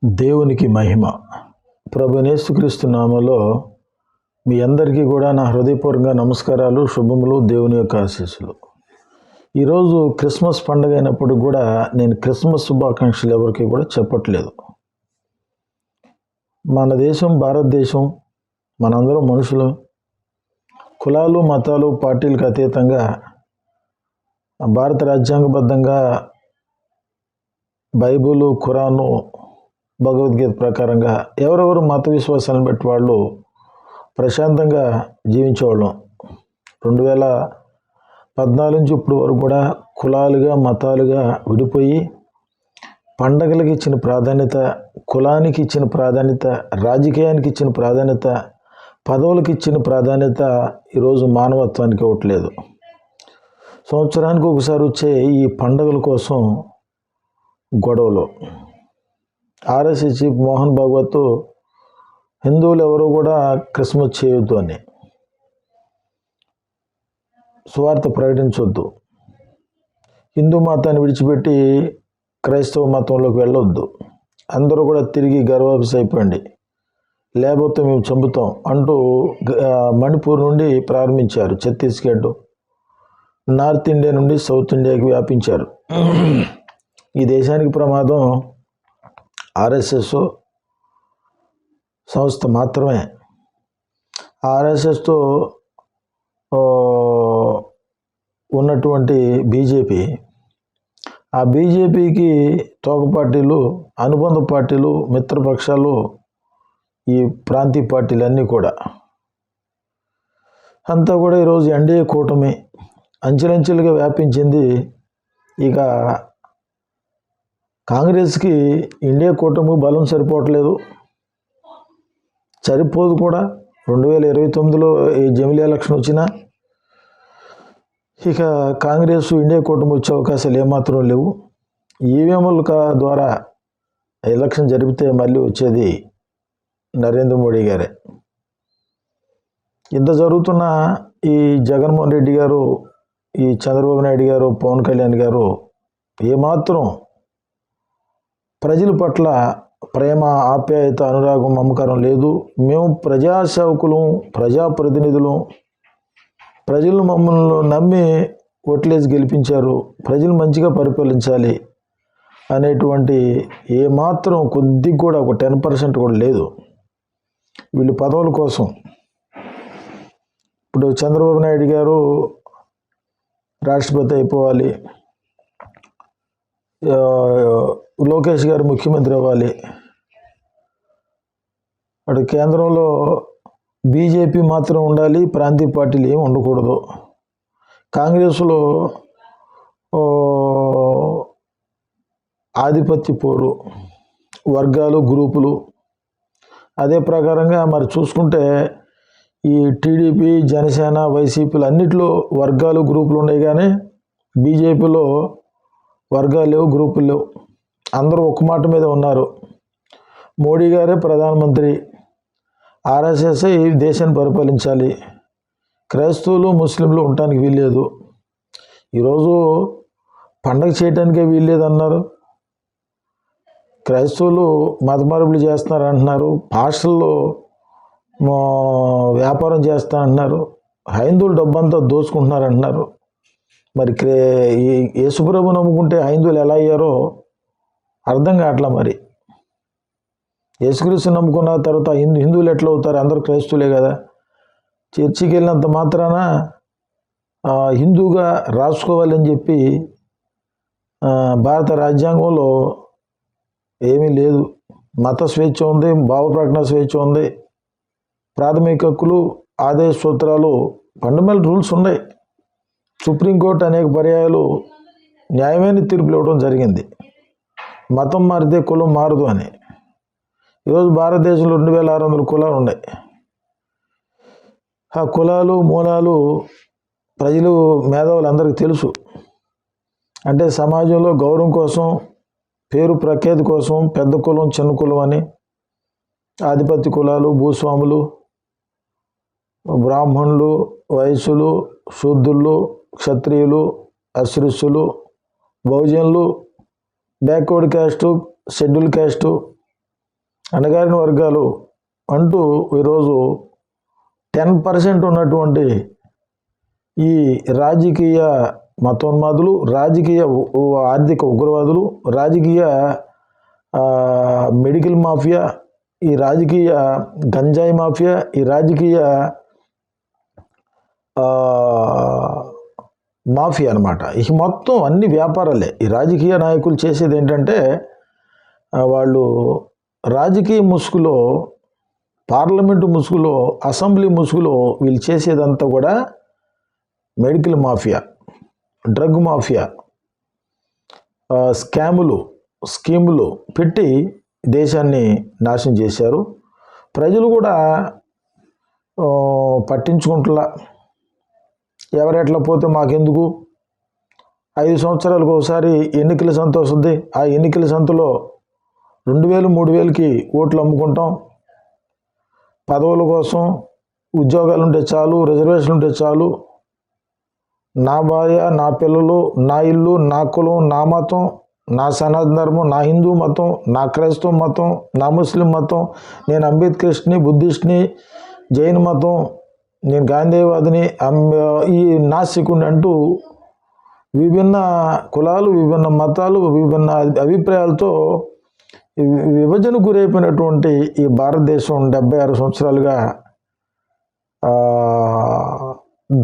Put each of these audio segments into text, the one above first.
దేవునికి మహిమ. ప్రభువైన యేసుక్రీస్తు నామములో మీ అందరికీ కూడా నా హృదయపూర్వక నమస్కారాలు, శుభములు, దేవుని యొక్క ఆశీస్సులు. ఈరోజు క్రిస్మస్ పండుగ అయినప్పుడు కూడా నేను క్రిస్మస్ శుభాకాంక్షలు ఎవరికి కూడా చెప్పట్లేదు. మన దేశం భారతదేశం, మనందరం మనుషులు, కులాలు మతాలు పార్టీలకు అతీతంగా భారత రాజ్యాంగబద్ధంగా బైబిలు, ఖురాను, భగవద్గీత ప్రకారంగా ఎవరెవరు మత విశ్వాసాలను బట్టి వాళ్ళు ప్రశాంతంగా జీవించేవాళ్ళం. 2014 నుంచి ఇప్పుడు వరకు కూడా కులాలుగా మతాలుగా విడిపోయి పండగలకు ఇచ్చిన ప్రాధాన్యత, కులానికి ఇచ్చిన ప్రాధాన్యత, రాజకీయానికి ఇచ్చిన ప్రాధాన్యత, పదవులకు ఇచ్చిన ప్రాధాన్యత ఈరోజు మానవత్వానికి ఇవ్వట్లేదు. సంవత్సరానికి ఒకసారి వచ్చే ఈ పండుగల కోసం గొడవలు. ఆర్ఎస్ఎస్ చీఫ్ మోహన్ భాగవత్ హిందువులు ఎవరు కూడా క్రిస్మస్ చేయొద్దు అని, సువార్త ప్రకటించొద్దు, హిందూ మతాన్ని విడిచిపెట్టి క్రైస్తవ మతంలోకి వెళ్ళొద్దు, అందరూ కూడా తిరిగి గర్వాఫీస్ అయిపోయింది, లేకపోతే మేము చంపుతాం అంటూ మణిపూర్ నుండి ప్రారంభించారు. ఛత్తీస్గఢ్, నార్త్ ఇండియా నుండి సౌత్ ఇండియాకి వ్యాపించారు. ఈ దేశానికి ప్రమాదం ఆర్ఎస్ఎస్ సంస్థ మాత్రమే. ఆర్ఎస్ఎస్తో ఉన్నటువంటి బీజేపీ, ఆ బీజేపీకి తోక పార్టీలు, అనుబంధ పార్టీలు, మిత్రపక్షాలు, ఈ ప్రాంతీయ పార్టీలన్నీ కూడా అంతా కూడా ఈరోజు ఎన్డీఏ కూటమి అంచెలంచెలుగా వ్యాపించింది. ఇక కాంగ్రెస్కి ఇండియా కూటమి బలం సరిపోవట్లేదు, సరిపోదు కూడా. 2029లో ఈ జమిలీ ఎలక్షన్ వచ్చినా ఇక కాంగ్రెస్ ఇండియా కూటమి వచ్చే అవకాశాలు ఏమాత్రం లేవు. ఈవీఎంల ద్వారా ఎలక్షన్ జరిపితే మళ్ళీ వచ్చేది నరేంద్ర మోడీ గారే. ఇంత జరుగుతున్న ఈ జగన్మోహన్ రెడ్డి గారు, ఈ చంద్రబాబు నాయుడు గారు, పవన్ కళ్యాణ్ గారు ఏమాత్రం ప్రజల పట్ల ప్రేమ, ఆప్యాయత, అనురాగం, మమకారం లేదు. మేము ప్రజాసేవకులు, ప్రజాప్రతినిధులు, ప్రజలు మమ్మల్ని నమ్మి ఓట్లేసి గెలిపించారు, ప్రజలు మంచిగా పరిపాలించాలి అనేటువంటి ఏమాత్రం కొద్దిగా కూడా ఒక 10% కూడా లేదు. వీళ్ళు పదవుల కోసం. ఇప్పుడు చంద్రబాబు నాయుడు గారు రాష్ట్రపతి అయిపోవాలి, లోకేష్ గారు ముఖ్యమంత్రి అవ్వాలి, అటు కేంద్రంలో బీజేపీ మాత్రం ఉండాలి, ప్రాంతీయ పార్టీలు ఏమి ఉండకూడదు. కాంగ్రెస్లో ఆధిపత్య పోరు, వర్గాలు, గ్రూపులు. అదే ప్రకారంగా మరి చూసుకుంటే ఈ టీడీపీ, జనసేన, వైసీపీలు అన్నిట్లో వర్గాలు, గ్రూపులు ఉన్నాయి, కానీ బీజేపీలో వర్గాలు లేవు, గ్రూపులు లేవు. అందరూ ఒక మాట మీద ఉన్నారు. మోడీ గారే ప్రధానమంత్రి, ఆర్ఎస్ఎస్ ఈ దేశాన్ని పరిపాలించాలి, క్రైస్తవులు, ముస్లింలు ఉండటానికి వీల్లేదు. ఈరోజు పండగ చేయడానికే వీల్లేదు అన్నారు. క్రైస్తవులు మత మార్పులు చేస్తున్నారు అంటున్నారు, పాస్టర్లు వ్యాపారం చేస్తానంటున్నారు, హైందువులు డబ్బంతా దోచుకుంటున్నారు అంటున్నారు. మరి ఈ యేసుప్రభు నమ్ముకుంటే హైందువులు ఎలా అయ్యారో అర్థం కావట్లా. మరి యేసుక్రీస్తు నమ్ముకున్న తర్వాత హిందువులు ఎట్లా అవుతారు? అందరూ క్రైస్తవులే కదా. చర్చికి వెళ్ళినంత మాత్రాన హిందూగా రాసుకోవాలని చెప్పి భారత రాజ్యాంగంలో ఏమీ లేదు. మత స్వేచ్ఛ ఉంది, భావ ప్రకటన స్వేచ్ఛ ఉంది, ప్రాథమిక హక్కులు, ఆదేశ సూత్రాలు, ఫండమెంటల్ రూల్స్ ఉన్నాయి. సుప్రీంకోర్టు అనేక పర్యాయాలు న్యాయమైన తీర్పులు ఇవ్వడం జరిగింది, మతం మారితే కులం మారదు అని. ఈరోజు భారతదేశంలో 2600 కులాలు ఉన్నాయి. ఆ కులాలు, మూలాలు ప్రజలు, మేధావులు అందరికీ తెలుసు. అంటే సమాజంలో గౌరవం కోసం, పేరు ప్రఖ్యాతి కోసం పెద్ద కులం, చిన్న కులం అని, ఆధిపత్య కులాలు, భూస్వాములు, బ్రాహ్మణులు, వైశ్యులు, శూద్రులు, క్షత్రియులు, అస్పృశ్యులు, బహుజనులు, బ్యాక్వర్డ్ క్యాస్టు, షెడ్యూల్ క్యాస్టు, అణగారిన వర్గాలు అంటూ ఈరోజు 10% ఉన్నటువంటి ఈ రాజకీయ మతోన్మాదులు, రాజకీయ ఆర్థిక ఉగ్రవాదులు, రాజకీయ మెడికల్ మాఫియా, ఈ రాజకీయ గంజాయి మాఫియా, ఈ రాజకీయ మాఫియా అనమాట. ఈ మొత్తం అన్ని వ్యాపారాలే. ఈ రాజకీయ నాయకులు చేసేది ఏంటంటే వాళ్ళు రాజకీయ ముసుగులో, పార్లమెంటు ముసుగులో, అసెంబ్లీ ముసుగులో వీళ్ళు చేసేదంతా కూడా మెడికల్ మాఫియా, డ్రగ్ మాఫియా, స్కీములు పెట్టి దేశాన్ని నాశనం చేశారు. ప్రజలు కూడా పట్టించుకుంటులా. ఎవరెట్లా పోతే మాకెందుకు, 5 సంవత్సరాలకు ఒకసారి ఎన్నికల సంత వస్తుంది, ఆ ఎన్నికల సంతలో 2000, 3000కి ఓట్లు అమ్ముకుంటాం, పదవుల కోసం, ఉద్యోగాలు ఉంటే చాలు, రిజర్వేషన్ ఉంటే చాలు, నా భార్య, నా పిల్లలు, నా ఇల్లు, నా కులం, నా మతం, నా సనాతన ధర్మం, నా హిందూ మతం, నా క్రైస్తవ మతం, నా ముస్లిం మతం, నేను అంబేద్కరిస్ట్ని, బుద్ధిస్ట్ని, జైన్ మతం, నేను గాంధీవాదిని, ఈ నాస్తికుడిని అంటూ విభిన్న కులాలు, విభిన్న మతాలు, విభిన్న అభిప్రాయాలతో విభజన గురైపోయినటువంటి ఈ భారతదేశం 76 సంవత్సరాలుగా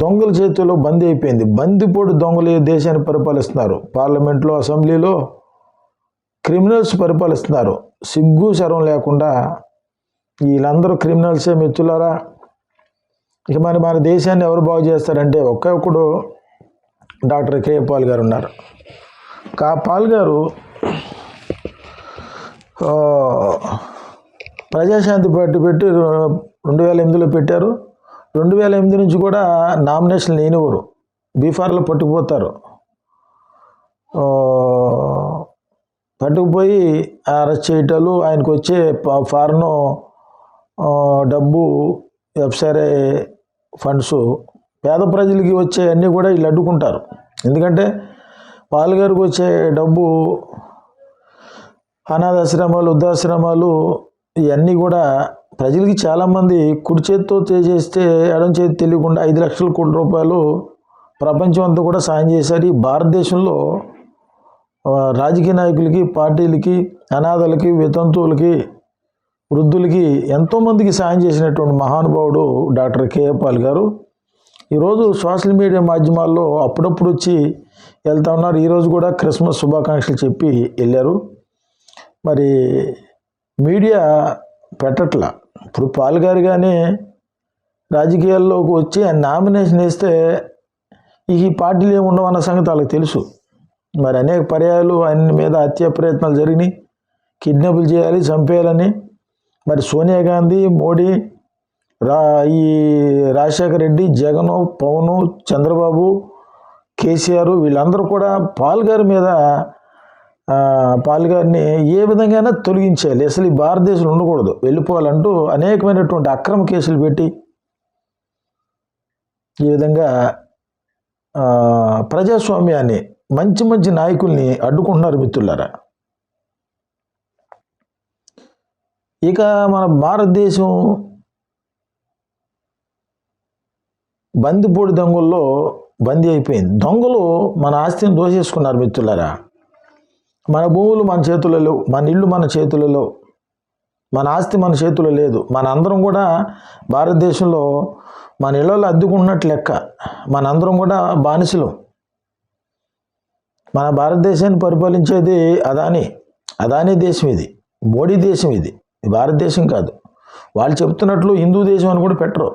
దొంగల చేతిలో బందీ అయిపోయింది. బందిపోటు దొంగలు దేశాన్ని పరిపాలిస్తున్నారు. పార్లమెంట్లో, అసెంబ్లీలో క్రిమినల్స్ పరిపాలిస్తున్నారు. సిగ్గు శరం లేకుండా వీళ్ళందరూ క్రిమినల్సే మిత్రులారా. ఇక మన దేశాన్ని ఎవరు బాగు చేస్తారంటే ఒక్కొక్కడు డాక్టర్ కే పాల్ గారు ఉన్నారు. పాల్ గారు ప్రజాశాంతి పార్టీ పెట్టి 2008లో పెట్టారు. 2008 నుంచి కూడా నామినేషన్ లేనివారు బీఫార్లో పట్టుకుపోతారు. పట్టుకుపోయి అరెస్ట్ చేయటాలు, ఆయనకు వచ్చే ఫారెన్ డబ్బు, ఎఫ్సారే ఫండ్స్, పేద ప్రజలకి వచ్చే అన్నీ కూడా వీళ్ళు అడ్డుకుంటారు. ఎందుకంటే పాల్ గారికి వచ్చే డబ్బు అనాథాశ్రమాలు, వృద్ధాశ్రమాలు ఇవన్నీ కూడా ప్రజలకి చాలామంది కుడి చేతితో చేస్తే ఎడం చేతి తెలియకుండా 5 లక్షల కోట్ల రూపాయలు ప్రపంచం అంతా కూడా సాయం చేశారు. ఈ భారతదేశంలో రాజకీయ నాయకులకి, పార్టీలకి, అనాథలకి, వితంతువులకి, వృద్ధులకి ఎంతోమందికి సాయం చేసినటువంటి మహానుభావుడు డాక్టర్ కేఏ పాల్ గారు. ఈరోజు సోషల్ మీడియా మాధ్యమాల్లో అప్పుడప్పుడు వచ్చి వెళ్తా ఉన్నారు. ఈరోజు కూడా క్రిస్మస్ శుభాకాంక్షలు చెప్పి వెళ్ళారు. మరి మీడియా పెట్టట్లా. ఇప్పుడు పాల్ గారు కానీ రాజకీయాల్లోకి వచ్చి ఆయన నామినేషన్ వేస్తే ఈ పార్టీలు ఏమి ఉండవు అన్న సంగతి వాళ్ళకి తెలుసు. మరి అనేక పర్యాయాలు ఆయన మీద హత్యా ప్రయత్నాలు జరిగినాయి, కిడ్నాపులు చేయాలి, చంపేయాలని. మరి సోనియా గాంధీ, మోడీ, ఈ రాజశేఖర రెడ్డి, జగన్, పవన్, చంద్రబాబు, కేసీఆర్ వీళ్ళందరూ కూడా పాల్ గారి మీద, పాల్ గారిని ఏ విధంగా తొలగించాలి, అసలు ఈ భారతదేశంలో ఉండకూడదు, వెళ్ళిపోవాలంటూ అనేకమైనటువంటి అక్రమ కేసులు పెట్టి ఈ విధంగా ప్రజాస్వామ్యాన్ని, మంచి మంచి నాయకుల్ని అడ్డుకుంటున్నారు మిత్రులారా. ఇక మన భారతదేశం బందిపోటు దొంగల్లో బందీ అయిపోయింది. దొంగలు మన ఆస్తిని దోసేసుకున్నారు మిత్రులారా. మన భూములు మన చేతుల్లో లేవు, మన ఇల్లు మన చేతుల్లో లేవు, మన ఆస్తి మన చేతుల్లో లేదు. మన అందరం కూడా భారతదేశంలో మన ఇళ్లలో అద్దుకున్నట్లు లెక్క. మనందరం కూడా బానిసలు. మన భారతదేశాన్ని పరిపాలించేది అదానీ దేశం, ఇది మోడీ దేశం, ఇది భారతదేశం కాదు. వాళ్ళు చెప్తున్నట్లు హిందూ దేశం అని కూడా పెట్టరు.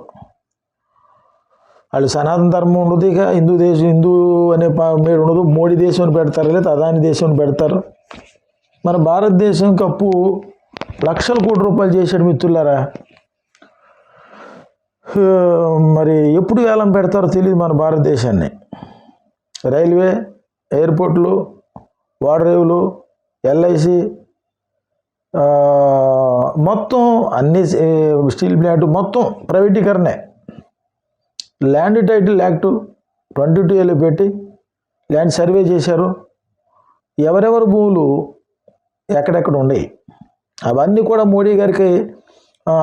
వాళ్ళు సనాతన ధర్మం ఉండదు, ఇక హిందూ దేశం, హిందూ అనే మీరు ఉండదు, మోడీ దేశం అని పెడతారు, లేదా అదానీ దేశం అని పెడతారు. మన భారతదేశం కప్పు లక్షల కోట్ల రూపాయలు చేశాడు మిత్రులారా. మరి ఎప్పుడు ఏలం పెడతారో తెలియదు మన భారతదేశాన్ని. రైల్వే, ఎయిర్పోర్ట్లు, ఓడరేవులు, ఎల్ఐసి, మొత్తం అన్ని, స్టీల్ ప్లాంట్ మొత్తం ప్రైవేటీకరణే. ల్యాండ్ టైటిల్ యాక్టు 22A పెట్టి ల్యాండ్ సర్వే చేశారు. ఎవరెవరి భూములు ఎక్కడెక్కడ ఉన్నాయి, అవన్నీ కూడా మోడీ గారికి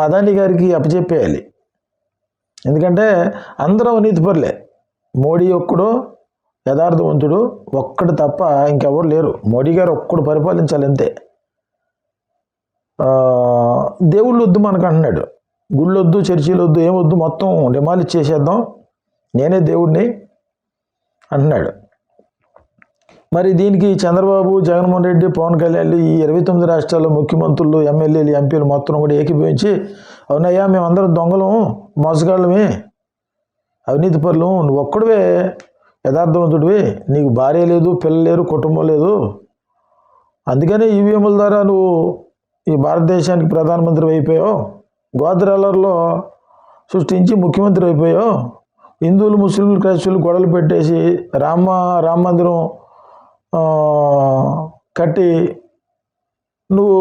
అదానీ గారికి అప్పచెప్పేయాలి. ఎందుకంటే అందరూ అవినీతిపరులే. మోడీ ఒక్కడు యథార్థవంతుడు ఒక్కడు తప్ప ఇంకెవరు లేరు. మోడీ గారు ఒక్కడు పరిపాలించాలి అంతే. దేవుళ్ళు వద్దు మనకు అంటున్నాడు. గుళ్ళు వద్దు, చర్చీలు వద్దు, ఏమొద్దు, మొత్తం డిమాలిష్ చేసేద్దాం, నేనే దేవుడిని అంటున్నాడు. మరి దీనికి చంద్రబాబు, జగన్మోహన్ రెడ్డి, పవన్ కళ్యాణ్ ఈ 29 రాష్ట్రాల్లో ముఖ్యమంత్రులు, ఎమ్మెల్యేలు, ఎంపీలు మొత్తం కూడా ఏకీభవించి, అవునయ్యా మేమందరం దొంగలం, మోసగాళ్ళమే, అవినీతి పరులు, నువ్వు ఒక్కడివే యథార్థవంతుడివి, నీకు భార్య లేదు, పిల్లలు లేరు, కుటుంబం లేదు, అందుకనే ఈవీఎంల ద్వారా నువ్వు ఈ భారతదేశానికి ప్రధానమంత్రి అయిపోయావు, గోత్రాలలో సృష్టించి ముఖ్యమంత్రి అయిపోయావు, హిందువులు, ముస్లింలు, క్రైస్తవులు గొడవలు పెట్టేసి రామ మందిరం కట్టి నువ్వు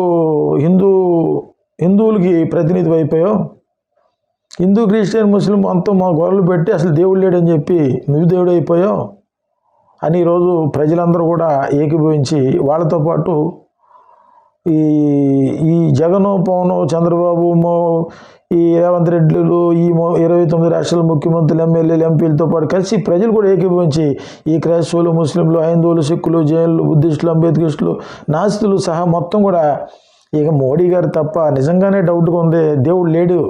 హిందువులకి ప్రతినిధి అయిపోయావు, హిందూ, క్రిస్టియన్, ముస్లిం మొత్తం మా గొడవలు పెట్టి అసలు దేవుడు లేడని చెప్పి నువ్వు దేవుడు అయిపోయావు అని ఈరోజు ప్రజలందరూ కూడా ఏకీభవించి వాళ్ళతో పాటు ఈ జగను, పవను, చంద్రబాబు, ఈ రేవంత్ రెడ్డిలు, ఈ 29 రాష్ట్రాల ముఖ్యమంత్రులు, ఎమ్మెల్యేలు, ఎంపీలతో పాటు కలిసి ప్రజలు కూడా ఏకీభవించి ఈ క్రైస్తవులు, ముస్లింలు, హైందువులు, సిక్కులు, జైన్లు, బుద్ధిస్టులు, అంబేద్కరిస్టులు, నాస్తికులు సహా మొత్తం కూడా ఇక మోడీ గారు తప్ప నిజంగానే డౌట్గా ఉంది, దేవుడు లేడు,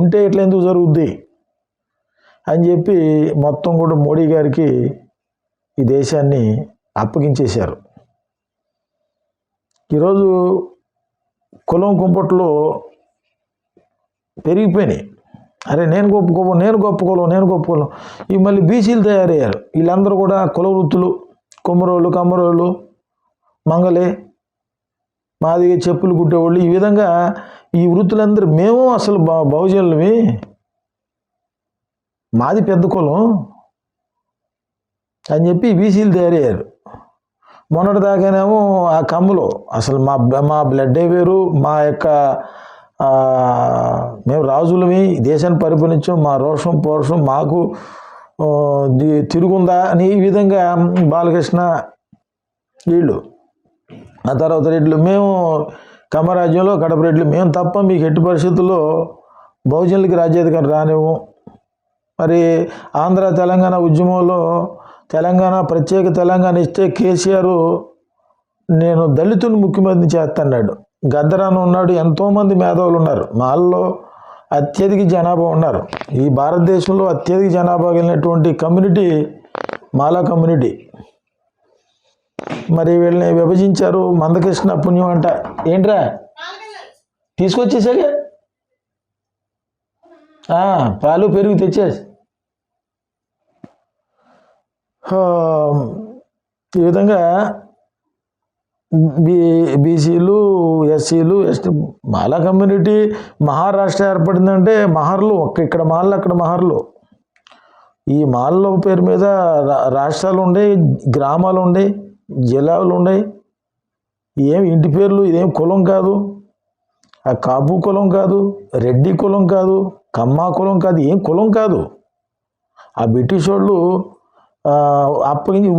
ఉంటే ఇట్లా ఎందుకు జరుగుద్ది అని చెప్పి మొత్తం కూడా మోడీ గారికి ఈ దేశాన్ని అప్పగించేశారు. ఈరోజు కులం కుంపట్లో పెరిగిపోయినాయి. అరే నేను గొప్ప కులం ఈ మళ్ళీ బీసీలు తయారయ్యారు. వీళ్ళందరూ కూడా కుల వృత్తులు, కొమ్మరోళ్ళు, కమ్మరోళ్ళు, మంగళే, మాది చెప్పులు కుట్టేవాళ్ళు, ఈ విధంగా ఈ వృత్తులందరూ మేము అసలు బహుజనులవి, మాది పెద్ద కులం అని చెప్పి బీసీలు తయారయ్యారు. మొన్నటిదాకానేమో ఆ కమ్ములో అసలు మా బ్లడ్డే వేరు, మా యొక్క మేము రాజులమి, దేశాన్ని పరిపాలించాం, మా రోషం పౌరుషం మాకు తిరుగుందా అని ఈ విధంగా బాలకృష్ణ వీళ్ళు, ఆ తర్వాత రెడ్లు, మేము కమ్మరాజ్యంలో కడప రెడ్లు, మేము తప్ప మీకు ఎట్టి పరిస్థితుల్లో బహుజనులకి రాజ్యాధికారం రానివ్వం. మరి ఆంధ్ర తెలంగాణ ఉద్యమంలో తెలంగాణ ప్రత్యేక తెలంగాణ ఇస్తే కేసీఆర్ నేను దళితుని ముఖ్యమంత్రి చేస్తాడు. గద్దరాను ఉన్నాడు, ఎంతోమంది మేధావులు ఉన్నారు, మాల్లో అత్యధిక జనాభా ఉన్నారు. ఈ భారతదేశంలో అత్యధిక జనాభా కలిగినటువంటి కమ్యూనిటీ మాలా కమ్యూనిటీ. మరి వీళ్ళని విభజించారు. మందకృష్ణ పుణ్యం అంట. ఏంట్రా తీసుకొచ్చేసాగా పాలు పెరుగు తెచ్చేసి ఈ విధంగా బీసీలు, ఎస్సీలు, ఎస్టీ మాలా కమ్యూనిటీ మహారాష్ట్ర ఏర్పడిందంటే మహర్లు, ఇక్కడ మాల్లో అక్కడ మహర్లు, ఈ మాల్లో పేరు మీద రాష్ట్రాలు ఉండే, గ్రామాలు ఉండే, జిల్లాలు ఉండే, ఏం ఇంటి పేర్లు, ఇదేం కులం కాదు, ఆ కాపు కులం కాదు, రెడ్డి కులం కాదు, కమ్మా కులం కాదు, ఏం కులం కాదు. ఆ బ్రిటిష్ వాళ్ళు అప్పగించి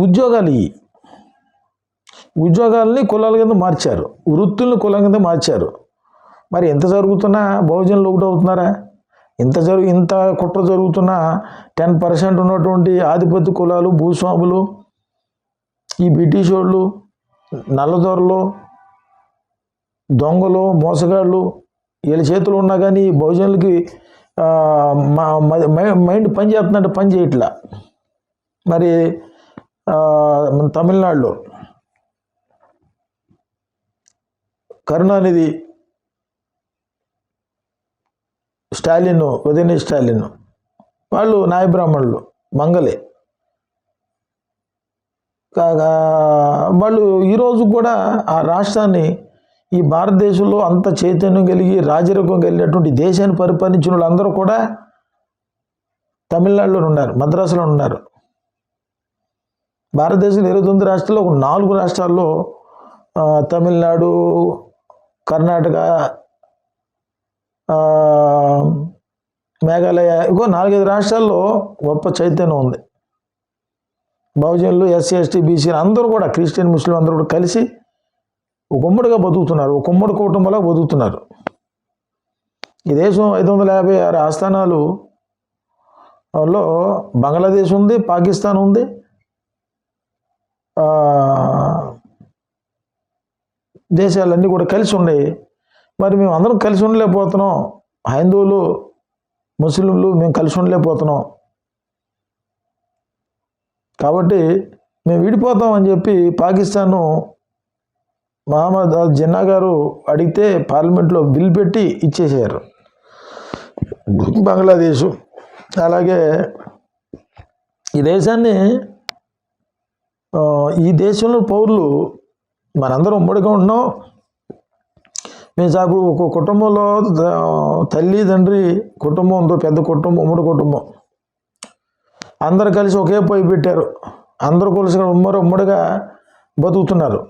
ఉద్యోగాలని కులాల కింద మార్చారు, వృత్తుల్ని కులం కింద మార్చారు. మరి ఎంత జరుగుతున్నా బహుజనులు ఒకటి అవుతున్నారా? ఇంత కుట్ర జరుగుతున్నా 10% ఉన్నటువంటి ఆధిపత్య కులాలు, భూస్వాములు, ఈ బ్రిటిష్ వాళ్ళు, నల్లదొరలు, దొంగలు, మోసగాళ్ళు వీళ్ళ చేతులు ఉన్నా కానీ బహుజనులకి మైండ్ పని చేస్తున్నట్టు పని చేయట్లా. మరి తమిళనాడులో కరుణానిధి, స్టాలిన్, ఉదయనిధి స్టాలిన్ వాళ్ళు నాయ బ్రాహ్మణులు, మంగళే కాగా వాళ్ళు ఈరోజు కూడా ఆ రాష్ట్రాన్ని, ఈ భారతదేశంలో అంత చైతన్యం కలిగి రాజరికం కలిగినటువంటి దేశాన్ని పరిపాలించిన వాళ్ళు అందరూ కూడా తమిళనాడులో ఉన్నారు, మద్రాసులో ఉన్నారు. భారతదేశంలో 29 రాష్ట్రాల్లో ఒక 4 రాష్ట్రాల్లో తమిళనాడు, కర్ణాటక, మేఘాలయ, ఇంకో 4-5 రాష్ట్రాల్లో గొప్ప చైతన్యం ఉంది. బహుజనులు, ఎస్సీ, ఎస్టీ, బీసీ అందరూ కూడా, క్రిస్టియన్, ముస్లిం అందరూ కూడా కలిసి ఒక ఉమ్మడిగా బతుకుతున్నారు, ఒక ఉమ్మడి కుటుంబంలో బతుకుతున్నారు. ఈ దేశం 556 ఆస్థానాలు లో బంగ్లాదేశ్ ఉంది, పాకిస్తాన్ ఉంది, దేశాలన్నీ కూడా కలిసి ఉన్నాయి. మరి మేము అందరం కలిసి ఉండలేకపోతున్నాం, హైందువులు ముస్లింలు మేము కలిసి ఉండలేకపోతున్నాం, కాబట్టి మేము విడిపోతాం అని చెప్పి పాకిస్తాను మహమ్మద్ జిన్నా గారు అడిగితే పార్లమెంట్లో బిల్ పెట్టి ఇచ్చేసారు బంగ్లాదేశ్. అలాగే ఈ దేశాన్ని, ఈ దేశంలో పౌరులు మనందరం ఉమ్మడిగా ఉంటున్నాం. మేము సాగు ఒక కుటుంబంలో తల్లి తండ్రి కుటుంబం ఉందో, పెద్ద కుటుంబం, ఉమ్మడి కుటుంబం, అందరు కలిసి ఒకే పొయ్యి పెట్టారు, అందరూ కలిసి ఉమ్మడిగా బతుకుతున్నారు.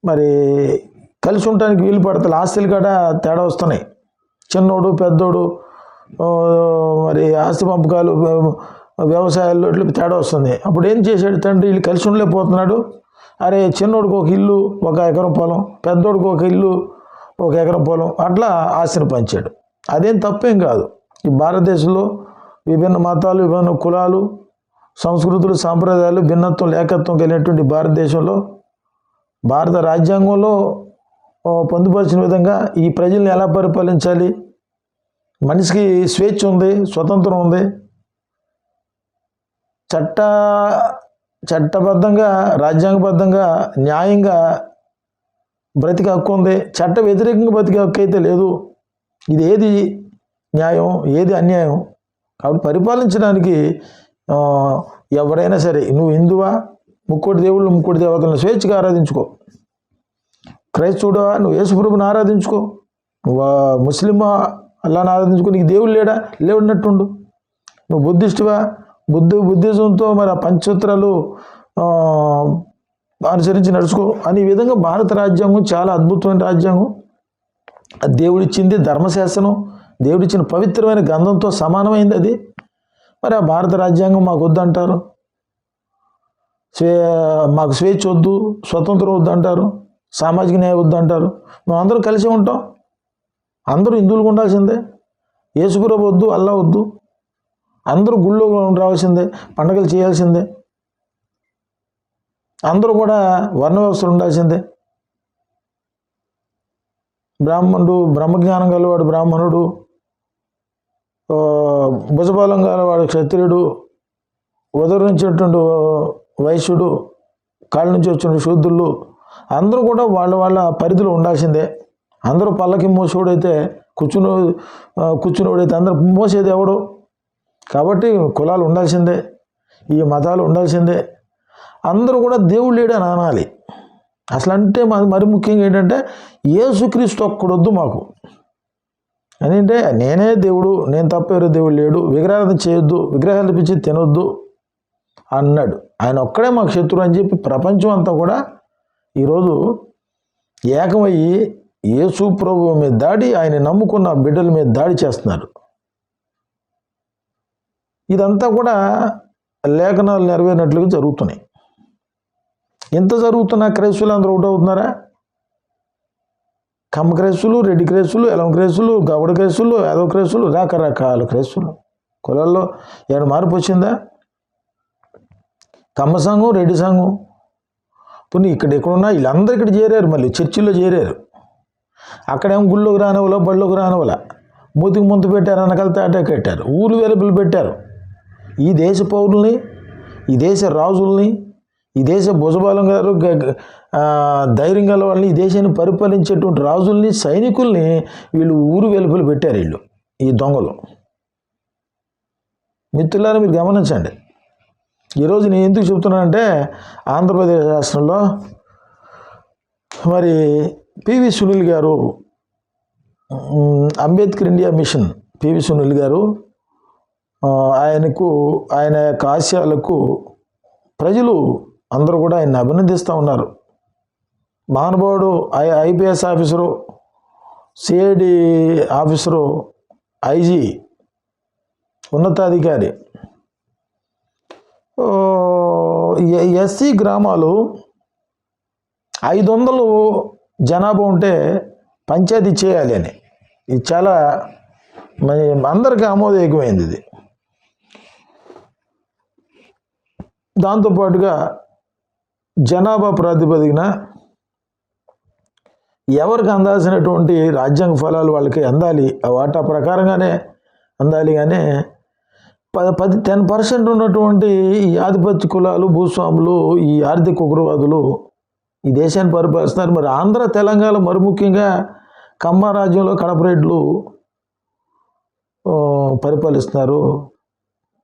మరి కలిసి ఉండటానికి వీలు పడతలు, ఆస్తులు కూడా తేడా వస్తున్నాయి. చిన్నోడు పెద్దోడు మరి ఆస్తి పంపకాలు, వ్యవసాయాల్లో ఇట్లా తేడా వస్తుంది. అప్పుడు ఏం చేశాడు తండ్రి, వీళ్ళు కలిసి ఉండలేకపోతున్నాడు. అరే చిన్నోడికి ఒక ఇల్లు 1 ఎకరం పొలం, పెద్దోడికి ఒక ఇల్లు 1 ఎకరం పొలం, అట్లా ఆస్తిని పంచాడు. అదేం తప్పేం కాదు. ఈ భారతదేశంలో విభిన్న మతాలు, విభిన్న కులాలు, సంస్కృతులు, సాంప్రదాయాలు, భిన్నత్వం ఏకత్వం కలిగినటువంటి భారతదేశంలో, భారత రాజ్యాంగంలో పొందుపరిచిన విధంగా ఈ ప్రజల్ని ఎలా పరిపాలించాలి, మనిషికి స్వేచ్ఛ ఉంది, స్వతంత్రం ఉంది, చట్టబద్ధంగా రాజ్యాంగబద్ధంగా న్యాయంగా బ్రతికే హక్కు ఉంది. చట్ట వ్యతిరేకంగా బ్రతికే హక్కు అయితే లేదు. ఇది ఏది న్యాయం, ఏది అన్యాయం? కాబట్టి పరిపాలించడానికి ఎవరైనా సరే, నువ్వు హిందువా, ముక్కోటి దేవుళ్ళు, ముక్కోటి దేవతలను స్వేచ్ఛగా ఆరాధించుకో. క్రైస్తవుడా, నువ్వు యేసుప్రభుని ఆరాధించుకో. నువ్వు ముస్లిమా, అల్లాని ఆరాధించుకో. నీకు దేవుడు లేడా, లేవున్నట్టుండు. నువ్వు బుద్ధిస్టువా, బుద్ధిజంతో మరి ఆ పంచసూత్రాలు అనుసరించి నడుచుకో. అని ఈ విధంగా భారత రాజ్యాంగం చాలా అద్భుతమైన రాజ్యాంగం. అది దేవుడిచ్చింది ధర్మశాస్త్రం, దేవుడిచ్చిన పవిత్రమైన గ్రంథంతో సమానమైంది అది. మరి ఆ భారత రాజ్యాంగం మాకు వద్దంటారు, మాకు స్వేచ్ఛ వద్దు, స్వతంత్రం వద్దంటారు, సామాజిక న్యాయం వద్దంటారు. మేము అందరూ కలిసి ఉంటాం, అందరూ హిందువులుగా ఉండాల్సిందే. యేసుప్రభు వద్దు, అల్లా వద్దు, అందరూ గుళ్ళో రావాల్సిందే, పండగలు చేయాల్సిందే, అందరూ కూడా వర్ణ వ్యవస్థలు ఉండాల్సిందే. బ్రాహ్మణుడు, బ్రహ్మజ్ఞానం గలవాడు బ్రాహ్మణుడు, భుజబలం గలవాడు క్షత్రియుడు, ఉదరు నుంచి వచ్చినటువంటి వైశ్యుడు, కాళ్ళ నుంచి వచ్చిన శూద్రులు, అందరూ కూడా వాళ్ళ పరిధిలో ఉండాల్సిందే. అందరూ పల్లకి మోసేవాడైతే కూర్చునేవాడైతే అందరూ మోసేది ఎవడు? కాబట్టి కులాలు ఉండాల్సిందే, ఈ మతాలు ఉండాల్సిందే. అందరూ కూడా దేవుడు లేడు అని అనాలి. అసలు అంటే మరి ముఖ్యంగా ఏంటంటే యేసుక్రీస్తు ఒక్కడొద్దు మాకు అని, అంటే నేనే దేవుడు, నేను తప్ప ఎవరు దేవుడు లేడు, విగ్రహాలను చేయొద్దు, విగ్రహాలు పిచ్చి తినొద్దు అన్నాడు. ఆయన ఒక్కడే మాకు శత్రువు అని చెప్పి ప్రపంచం అంతా కూడా ఈరోజు ఏకమయ్యి యేసు ప్రభువు మీద దాడి, ఆయన నమ్ముకున్న బిడ్డల మీద దాడి చేస్తున్నారు. ఇదంతా కూడా లేఖనాలు నెరవేరినట్లుగా జరుగుతున్నాయి. ఎంత జరుగుతున్నా క్రైస్తువులు అందరూ ఒకటి అవుతున్నారా? కమ్మ క్రైస్తువులు, రెడ్డి క్రైస్తువులు, ఎలం క్రైస్తువులు, గౌడ క్రైస్తువులు, యాదవ క్రైస్తువులు, రకరకాల క్రైస్తువులు. కులాల్లో ఏమైనా మార్పు వచ్చిందా? కమ్మ సంఘం, రెడ్డి సంఘం, ఇప్పుడు ఎక్కడున్నా వీళ్ళందరూ ఇక్కడ చేరారు, మళ్ళీ చర్చిల్లో చేరారు. అక్కడేమో గుళ్ళోకి రానివ్వలా, బళ్ళోకి రానివ్వలా, మూతికి ముందు పెట్టారు, వెనకాల తాటే కట్టారు, ఊరు వెలుపులు పెట్టారు. ఈ దేశ పౌరుల్ని, ఈ దేశ రాజుల్ని, ఈ దేశ భుజబలం గారు ధైర్యం గల వాళ్ళని, ఈ దేశాన్ని పరిపాలించేటువంటి రాజుల్ని, సైనికుల్ని వీళ్ళు ఊరు వెలుపులు పెట్టారు. వీళ్ళు ఈ దొంగలు. మిత్రులారా మీరు గమనించండి. ఈరోజు నేను ఎందుకు చెప్తున్నానంటే, ఆంధ్రప్రదేశ్ రాష్ట్రంలో మరి పివి సునీల్ గారు, Ambedkar India mission PV Sunil గారు, ఆయన యొక్క ఆశయాలకు ప్రజలు అందరూ కూడా ఆయన్ని అభినందిస్తూ ఉన్నారు. మహానుభావుడు, IPS officer, CID officer, IG, ఉన్నతాధికారి. ఎస్సీ గ్రామాలు 500 జనాభా ఉంటే పంచాయతీ చేయాలి అని. ఇది చాలా అందరికీ ఆమోదయోగ్యమైంది ఇది. దాంతోపాటుగా జనాభా ప్రాతిపదికన ఎవరికి అందాల్సినటువంటి రాజ్యాంగ ఫలాలు వాళ్ళకి అందాలి, వాటా ప్రకారంగానే అందాలి. కానీ 10% ఉన్నటువంటి ఈ ఆధిపత్య కులాలు, భూస్వాములు, ఈ ఆర్థిక ఉగ్రవాదులు ఈ దేశాన్ని పరిపాలిస్తున్నారు. మరి ఆంధ్ర, తెలంగాణ, మరి ముఖ్యంగా కమ్మ రాజ్యంలో కడప రెడ్లు పరిపాలిస్తున్నారు.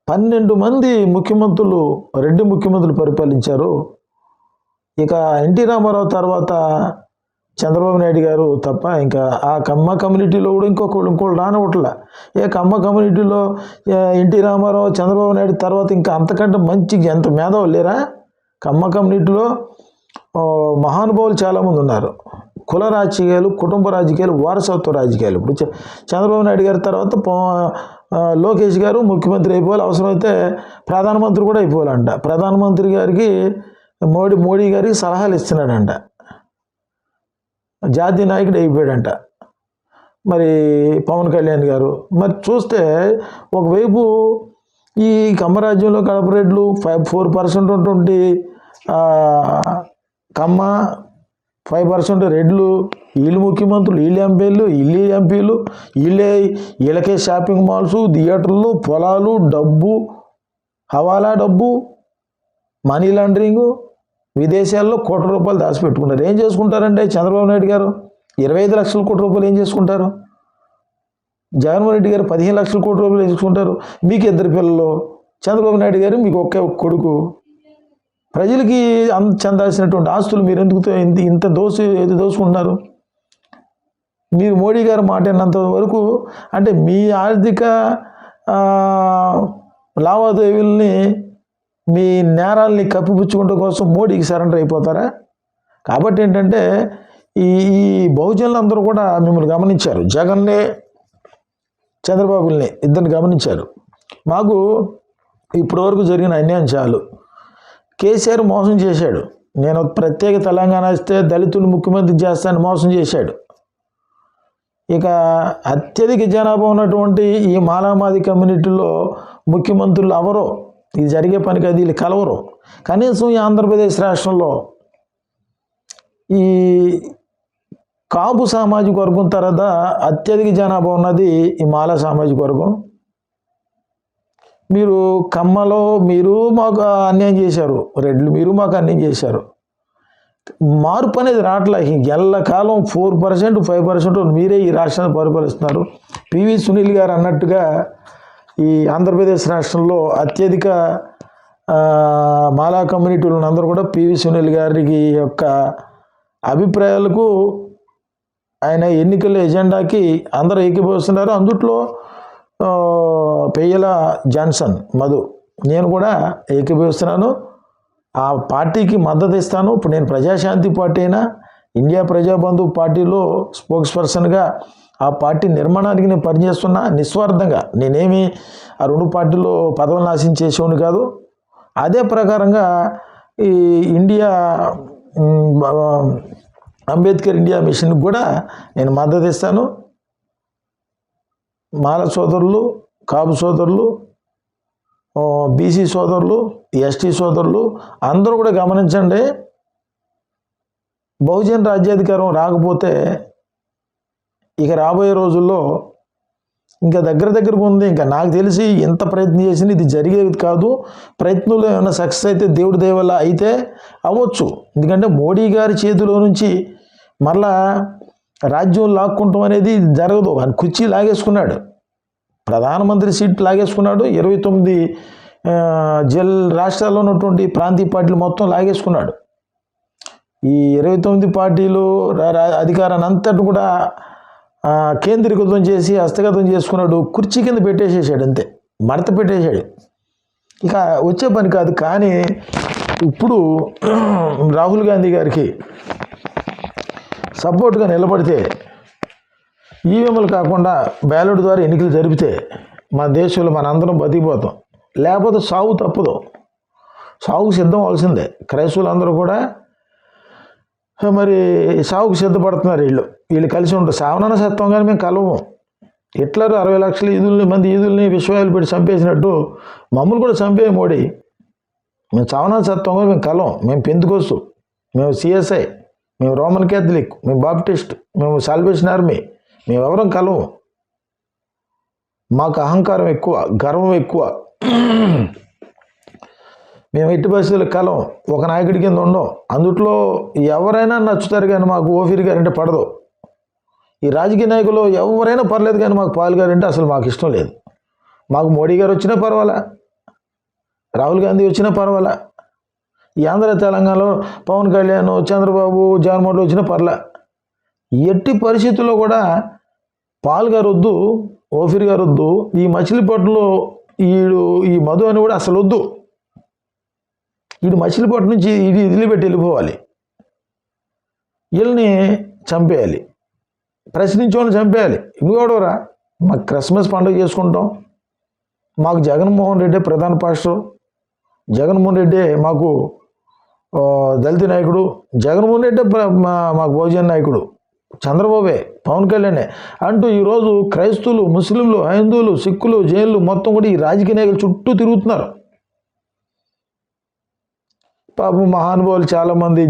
12 మంది ముఖ్యమంత్రులు, రెడ్డి ముఖ్యమంత్రులు పరిపాలించారు. ఇక ఎన్టీ రామారావు తర్వాత చంద్రబాబు నాయుడు గారు తప్ప ఇంకా ఆ కమ్మ కమ్యూనిటీలో కూడా ఇంకోళ్ళు రానవట్లా. కమ్మ కమ్యూనిటీలో ఎన్టీ రామారావు, చంద్రబాబు నాయుడు తర్వాత ఇంకా అంతకంటే మంచి ఎంత మేధావులు లేరా? కమ్మ కమ్యూనిటీలో మహానుభావులు చాలామంది ఉన్నారు. కుల రాజకీయాలు, కుటుంబ రాజకీయాలు, వారసత్వ రాజకీయాలు. ఇప్పుడు చంద్రబాబు నాయుడు గారి తర్వాత లోకేష్ గారు ముఖ్యమంత్రి అయిపోవాలి, అవసరమైతే ప్రధానమంత్రి కూడా అయిపోవాలంట. ప్రధానమంత్రి గారికి మోడీ గారికి సలహాలు ఇస్తున్నాడంట. జాతీయ నాయకుడు అయిపోయాడంట మరి పవన్ కళ్యాణ్ గారు. మరి చూస్తే ఒకవైపు ఈ కమ్మరాజ్యంలో కడప రెడ్లు 4% ఉన్నటువంటి కమ్మ, 5% రెడ్లు, వీళ్ళు ముఖ్యమంత్రులు, వీళ్ళు ఎంపీలు, వీళ్ళకే షాపింగ్ మాల్స్, థియేటర్లు, పొలాలు, డబ్బు, హవాలా డబ్బు, మనీ లాండరింగు, విదేశాల్లో కోట్ల రూపాయలు దాచిపెట్టుకున్నారు. ఏం చేసుకుంటారంటే చంద్రబాబు నాయుడు గారు 25 లక్షల కోట్ల రూపాయలు ఏం చేసుకుంటారు? జగన్మోహన్ రెడ్డి గారు 15 లక్షల కోట్ల రూపాయలు చేసుకుంటారు. మీకు 2 పిల్లలు, చంద్రబాబు నాయుడు గారు మీకు ఒకే ఒక కొడుకు. ప్రజలకి చెందాల్సినటువంటి ఆస్తులు మీరు ఎందుకు ఇంత దోసుకుంటున్నారు? మీరు మోడీ గారు మాట విన్నంత వరకు అంటే మీ ఆర్థిక లావాదేవీల్ని, మీ నేరాల్ని కప్పిపుచ్చుకోవడం కోసం మోడీకి సరెండర్ అయిపోతారా? కాబట్టి ఏంటంటే ఈ బహుజనులు అందరూ కూడా మిమ్మల్ని గమనించారు. జగన్ని, చంద్రబాబుల్ని ఇద్దరిని గమనించారు. మాకు ఇప్పటివరకు జరిగిన అన్యాయం చాలు. కేసీఆర్ మోసం చేశాడు. నేను ప్రత్యేక తెలంగాణ ఇస్తే దళితుని ముఖ్యమంత్రి చేస్తానని మోసం చేశాడు. ఇక అత్యధిక జనాభా ఉన్నటువంటి ఈ మాలామాది కమ్యూనిటీలో ముఖ్యమంత్రులు ఎవరో ఇది జరిగే పని కాదు, వీళ్ళు కలవరు. కనీసం ఈ ఆంధ్రప్రదేశ్ రాష్ట్రంలో ఈ కాపు సామాజిక వర్గం తర్వాత అత్యధిక జనాభా ఉన్నది ఈ మాలా సామాజిక వర్గం. మీరు కమ్మలో మీరు మాకు అన్యాయం చేశారు, రెడ్లు మీరు మాకు అన్యాయం చేశారు. మార్పు అనేది రావట్లే. ఎల్లకాలం 4%, 5% మీరే ఈ రాష్ట్రాన్ని పరిపాలిస్తున్నారు. పివి సునీల్ గారు అన్నట్టుగా ఈ ఆంధ్రప్రదేశ్ రాష్ట్రంలో అత్యధిక మాలా కమ్యూనిటీలు అందరూ కూడా పివి సునీల్ గారికి యొక్క అభిప్రాయాలకు, ఆయన ఎన్నికల ఎజెండాకి అందరూ ఏకీభవిస్తున్నారు. అందుట్లో పెయ్యల జాన్సన్ మధు, నేను కూడా ఏకీభవిస్తున్నాను. ఆ పార్టీకి మద్దతు ఇస్తాను. ఇప్పుడు నేను ప్రజాశాంతి పార్టీ అయినా ఇండియా ప్రజాబంధు పార్టీలో స్పోక్స్ పర్సన్గా ఆ పార్టీ నిర్మాణానికి నేను పనిచేస్తున్నా నిస్వార్థంగా. నేనేమి ఆ 2 పార్టీలో పదవులు నాశనం చేసేవాడిని కాదు. అదే ప్రకారంగా ఈ ఇండియా అంబేద్కర్ ఇండియా మిషన్కి కూడా నేను మద్దతు ఇస్తాను. మాల సోదరులు, కాపు సోదరులు, బీసీ సోదరులు, ఎస్టీ సోదరులు అందరూ కూడా గమనించండి. బహుజన రాజ్యాధికారం రాకపోతే ఇక రాబోయే రోజుల్లో ఇంకా దగ్గరకు ఉంది. ఇంకా నాకు తెలిసి ఎంత ప్రయత్నం చేసినా ఇది జరిగేది కాదు. ప్రయత్నంలో ఏమైనా సక్సెస్ అయితే దేవుడి దయ వల్ల అయితే అవ్వచ్చు. ఎందుకంటే మోడీ గారి చేతిలో నుంచి మరలా రాజ్యం లాక్కుంటాం అనేది జరగదు. ఆయన కుర్చీ లాగేసుకున్నాడు, ప్రధానమంత్రి సీట్ లాగేసుకున్నాడు. 29 రాష్ట్రాల్లో ఉన్నటువంటి ప్రాంతీయ పార్టీలు మొత్తం లాగేసుకున్నాడు. ఈ 29 పార్టీలు అధికారాన్ని అంతటి కూడా కేంద్రీకృతం చేసి హస్తగతం చేసుకున్నాడు. కుర్చీ కింద పెట్టేసేసాడు, అంతే మడత పెట్టేశాడు. ఇక వచ్చే పని కాదు. కానీ ఇప్పుడు రాహుల్ గాంధీ గారికి సపోర్ట్గా నిలబడితే, ఈవీఎంలు కాకుండా బ్యాలెట్ ద్వారా ఎన్నికలు జరిపితే మన దేశంలో మనందరం బతికిపోతాం. లేకపోతే సాగు తప్పదు, సాగుకు సిద్ధం అవ్వాల్సిందే. క్రైస్తవులందరూ కూడా మరి సావుకు సిద్ధపడుతున్నారు వీళ్ళు కలిసి ఉంటారు. సావనన్న సత్వం కానీ మేము కలవము. హిట్లర్ 60 లక్షల మంది ఈదుల్ని విశ్వాలు పెట్టి చంపేసినట్టు మమ్మల్ని కూడా చంపే మోడీ. మేము చావనా సత్వం కానీ మేము కలవం. మేము పెంతుకోసు, మేము సిఎస్ఐ, మేము రోమన్ క్యాథలిక్, మేము బాప్టిస్ట్, మేము సాల్వేషన్ ఆర్మీ, మేము ఎవరం కలవం. మాకు అహంకారం ఎక్కువ, గర్వం ఎక్కువ. మేము ఎట్టి పరిస్థితులు కలం, ఒక నాయకుడి కింద ఉండం. అందుట్లో ఎవరైనా నచ్చుతారు కానీ మాకు ఓఫీర్ గారంటే పడదు. ఈ రాజకీయ నాయకులు ఎవరైనా పర్లేదు కానీ మాకు పాల్ గారంటే అసలు మాకు ఇష్టం లేదు. మాకు మోడీ గారు వచ్చినా పర్వాలా, రాహుల్ గాంధీ వచ్చినా పర్వాలా, ఈ ఆంధ్ర తెలంగాణలో పవన్ కళ్యాణ్, చంద్రబాబు, జగన్మోహన్ రెడ్డి వచ్చినా పర్లా. ఎట్టి పరిస్థితుల్లో కూడా పాల్ గారు వద్దు, ఓఫీర్ గారు వద్దు. ఈ మచిలీపట్నంలో ఈ మధు అని కూడా అసలు వద్దు. వీడు మచిలీపట్నం నుంచి ఇది వదిలిపెట్టి వెళ్ళిపోవాలి. వీళ్ళని చంపేయాలి, ప్రశ్నించోని చంపేయాలి. ఇంకోడవరా, మాకు క్రిస్మస్ పండుగ చేసుకుంటాం, మాకు జగన్మోహన్ రెడ్డి ప్రధాన పాస్టర్, జగన్మోహన్ రెడ్డి మాకు దళిత నాయకుడు, జగన్మోహన్ రెడ్డి మాకు బహుజన నాయకుడు, చంద్రబాబే, పవన్ కళ్యాణే అంటూ ఈరోజు క్రైస్తవులు, ముస్లింలు, హిందువులు, సిక్కులు, జైన్లు మొత్తం కూడా ఈ రాజకీయ నాయకులు చుట్టూ తిరుగుతున్నారు. పాపం మహానుభావులు చాలామంది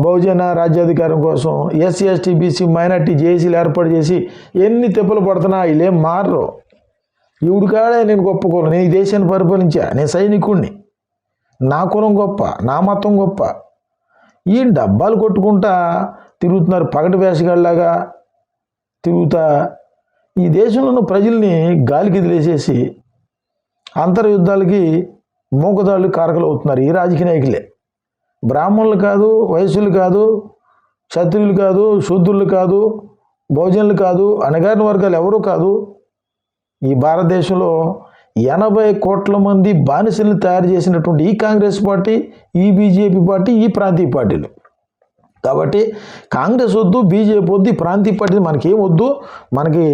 బహుజన రాజ్యాధికారం కోసం ఎస్సీ, ఎస్టీ, బీసీ, మైనార్టీ జేసీలు ఏర్పాటు చేసి ఎన్ని తిప్పలు పడుతున్నా వీళ్ళేం మారరు. ఈవిడు కాడే నేను గొప్ప కులం, నేను ఈ దేశాన్ని పరిపాలించా, నేను సైనికుడిని, నా కులం గొప్ప, నా మతం గొప్ప. ఈ డబ్బాలు కొట్టుకుంటా తిరుగుతున్నారు, పగటి వేషగాళ్ళలాగా తిరుగుతా ఈ దేశంలో ఉన్న ప్రజల్ని గాలికి వదిలేసేసి అంతర్యుద్ధాలకి మూకదాళ్ళు కారకలు అవుతున్నారు ఈ రాజకీయ నాయకులే. బ్రాహ్మణులు కాదు, వయసులు కాదు, క్షత్రియులు కాదు, శూద్రులు కాదు, బహుజనులు కాదు, అణగారిన వర్గాలు ఎవరూ కాదు. ఈ భారతదేశంలో 80 కోట్ల మంది బానిసల్ని తయారు చేసినటువంటి ఈ కాంగ్రెస్ పార్టీ, ఈ బీజేపీ పార్టీ, ఈ ప్రాంతీయ పార్టీలు. కాబట్టి కాంగ్రెస్ వద్దు, బీజేపీ వద్దు, ఈ ప్రాంతీయ పార్టీ మనకేం వద్దు. మనకి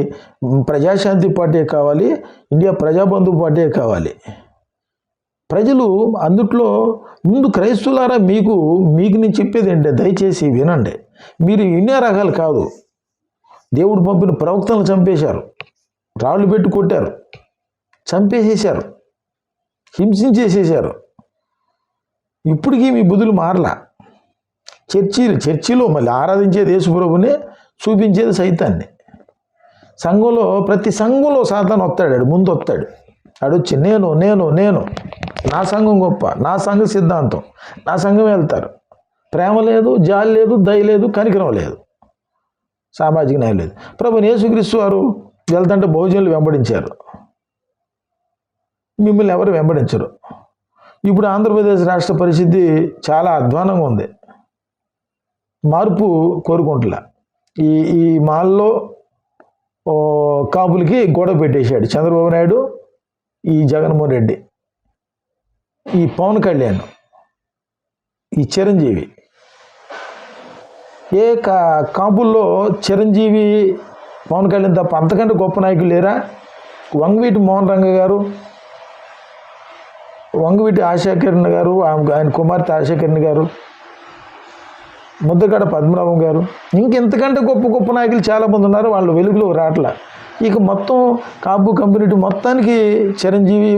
ప్రజాశాంతి పార్టీ కావాలి, ఇండియా ప్రజాబంధు పార్టీ కావాలి. ప్రజలు అందుట్లో ముందు క్రైస్తవులారా, మీకు నేను చెప్పేది ఏంటంటే దయచేసి వినండి. మీరు ఇన్నే రకాలు కాదు. దేవుడు పంపిన ప్రవక్తలను చంపేశారు, రాళ్ళు పెట్టి కొట్టారు, చంపేసేశారు, హింసించేసేసారు. ఇప్పటికీ మీ బుద్ధులు మారలా. చర్చిలో మళ్ళీ ఆరాధించేది యేసుప్రభుని, చూపించేది సైతాన్ని. సంఘంలో ప్రతి సంఘంలో సాతాను వస్తాడు, ముందు వస్తాడు. ఆడొచ్చి నేను నేను నేను నా సంఘం గొప్ప, నా సంఘ సిద్ధాంతం, నా సంఘం వెళ్తారు. ప్రేమ లేదు, జాలి లేదు, దయ లేదు, కనికరం లేదు, సామాజిక న్యాయం లేదు. ప్రభుని యేసుక్రీస్తు వారు వెళ్తుంటే బహుజనులు వెంబడించారు, మిమ్మల్ని ఎవరు వెంబడించరు. ఇప్పుడు ఆంధ్రప్రదేశ్ రాష్ట్ర పరిస్థితి చాలా అధ్వానంగా ఉంది. మార్పు కోరుకుంటులా. ఈ మాల్లో కాపులకి గొడవ పెట్టేశాడు చంద్రబాబు నాయుడు, ఈ జగన్మోహన్ రెడ్డి, ఈ పవన్ కళ్యాణ్, ఈ చిరంజీవి. కాపుల్లో చిరంజీవి, పవన్ కళ్యాణ్ తప్ప అంతకంటే గొప్ప నాయకులు లేరా? వంగవీటి మోహన్ రంగ గారు, వంగవీటి ఆశాకిరణ్ గారు, ఆయన కుమార్తె ఆశాకిరణ్ గారు, ముద్దగడ పద్మనాభం గారు, ఇంకెంతకంటే గొప్ప గొప్ప నాయకులు చాలామంది ఉన్నారు. వాళ్ళు వెలుగులో రాట్ల. ఇక మొత్తం కాపు కమ్యూనిటీ మొత్తానికి చిరంజీవి,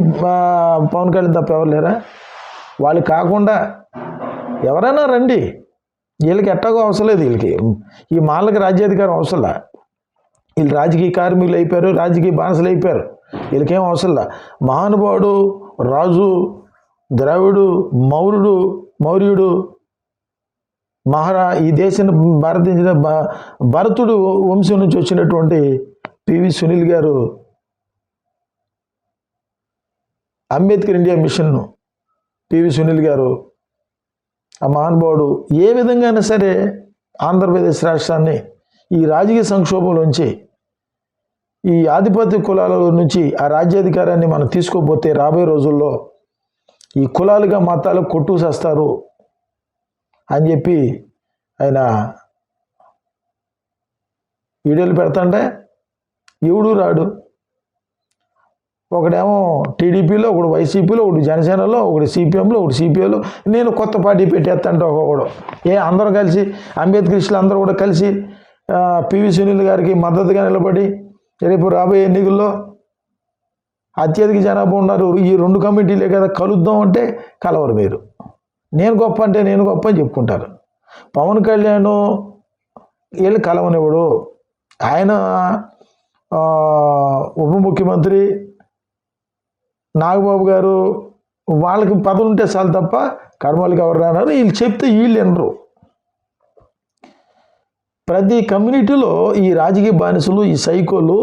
పవన్ కళ్యాణ్ తప్ప ఎవరు లేరా? వాళ్ళు కాకుండా ఎవరైనా రండి, వీళ్ళకి ఎట్టాగో అవసరం లేదు. వీళ్ళకి ఈ మాళ్ళకి రాజ్యాధికారం అవసరంలా. వీళ్ళు రాజకీయ కార్మికులు అయిపోయారు, రాజకీయ బానిసలు అయిపోయారు. వీళ్ళకేం అవసరంలా. మహానుభావుడు, రాజు, ద్రావిడు, మౌర్యుడు, ఈ దేశాన్ని భారతించిన భరతుడు వంశం నుంచి వచ్చినటువంటి పివి సునీల్ గారు Ambedkar India mission, PV Sunil గారు, ఆ మహానుభావుడు ఏ విధంగా అయినా సరే ఆంధ్రప్రదేశ్ రాష్ట్రాన్ని ఈ రాజకీయ సంక్షోభంలోంచి, ఈ ఆధిపత్య కులాల నుంచి ఆ రాజ్యాధికారాన్ని మనం తీసుకోకపోతే రాబోయే రోజుల్లో ఈ కులాలుగా మతాలు కొట్టుసేస్తారు అని చెప్పి ఆయన వీడియోలు పెడతాంటే ఎవడు రాడు. ఒకడేమో టీడీపీలో, ఒకడు వైసీపీలో, ఒకడు జనసేనలో, ఒకడు సిపిఎంలో, ఒకడు సిపిఐలో, నేను కొత్త పార్టీ పెట్టేస్తాంటే ఒకడు. అందరూ కలిసి అంబేద్కరిస్టులు అందరూ కూడా కలిసి పివి సునీల్ గారికి మద్దతుగా నిలబడి రేపు రాబోయే ఎన్నికల్లో అత్యధిక జనాభా ఉన్నారు, ఈ 2 కమిటీలే కదా కలుద్దాం అంటే కలవరు మీరు. నేను గొప్ప అంటే నేను గొప్ప అని చెప్పుకుంటారు. పవన్ కళ్యాణ్ వీళ్ళు కలవనివ్వడు. ఆయన ఉప ముఖ్యమంత్రి నాగబాబు గారు వాళ్ళకి పదవులు ఉంటే చాలు తప్ప కడమలకి ఎవరు రాన్నారు. వీళ్ళు చెప్తే వీళ్ళు వినరు. ప్రతి కమ్యూనిటీలో ఈ రాజకీయ బానిసలు, ఈ సైకోలు,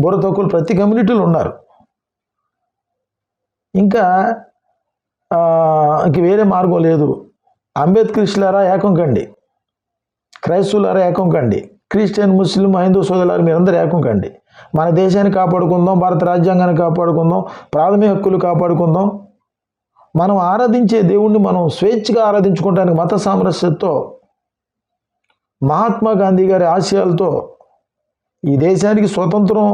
బుర్రతొక్కులు ప్రతి కమ్యూనిటీలో ఉన్నారు. ఇంకా వేరే మార్గం లేదు. అంబేద్కరిస్టులారా ఏకం కండి, క్రైస్తవులారా ఏకం కండి, క్రిస్టియన్, ముస్లిం, హైందూ సోదరులారా మీరందరూ ఏకం కండి. మన దేశాన్ని కాపాడుకుందాం, భారత రాజ్యాంగాన్ని కాపాడుకుందాం, ప్రాథమిక హక్కులు కాపాడుకుందాం. మనం ఆరాధించే దేవుణ్ణి మనం స్వేచ్ఛగా ఆరాధించుకోవడానికి మత సామరస్యంతో, మహాత్మా గాంధీ గారి ఆశయాలతో ఈ దేశానికి స్వతంత్రం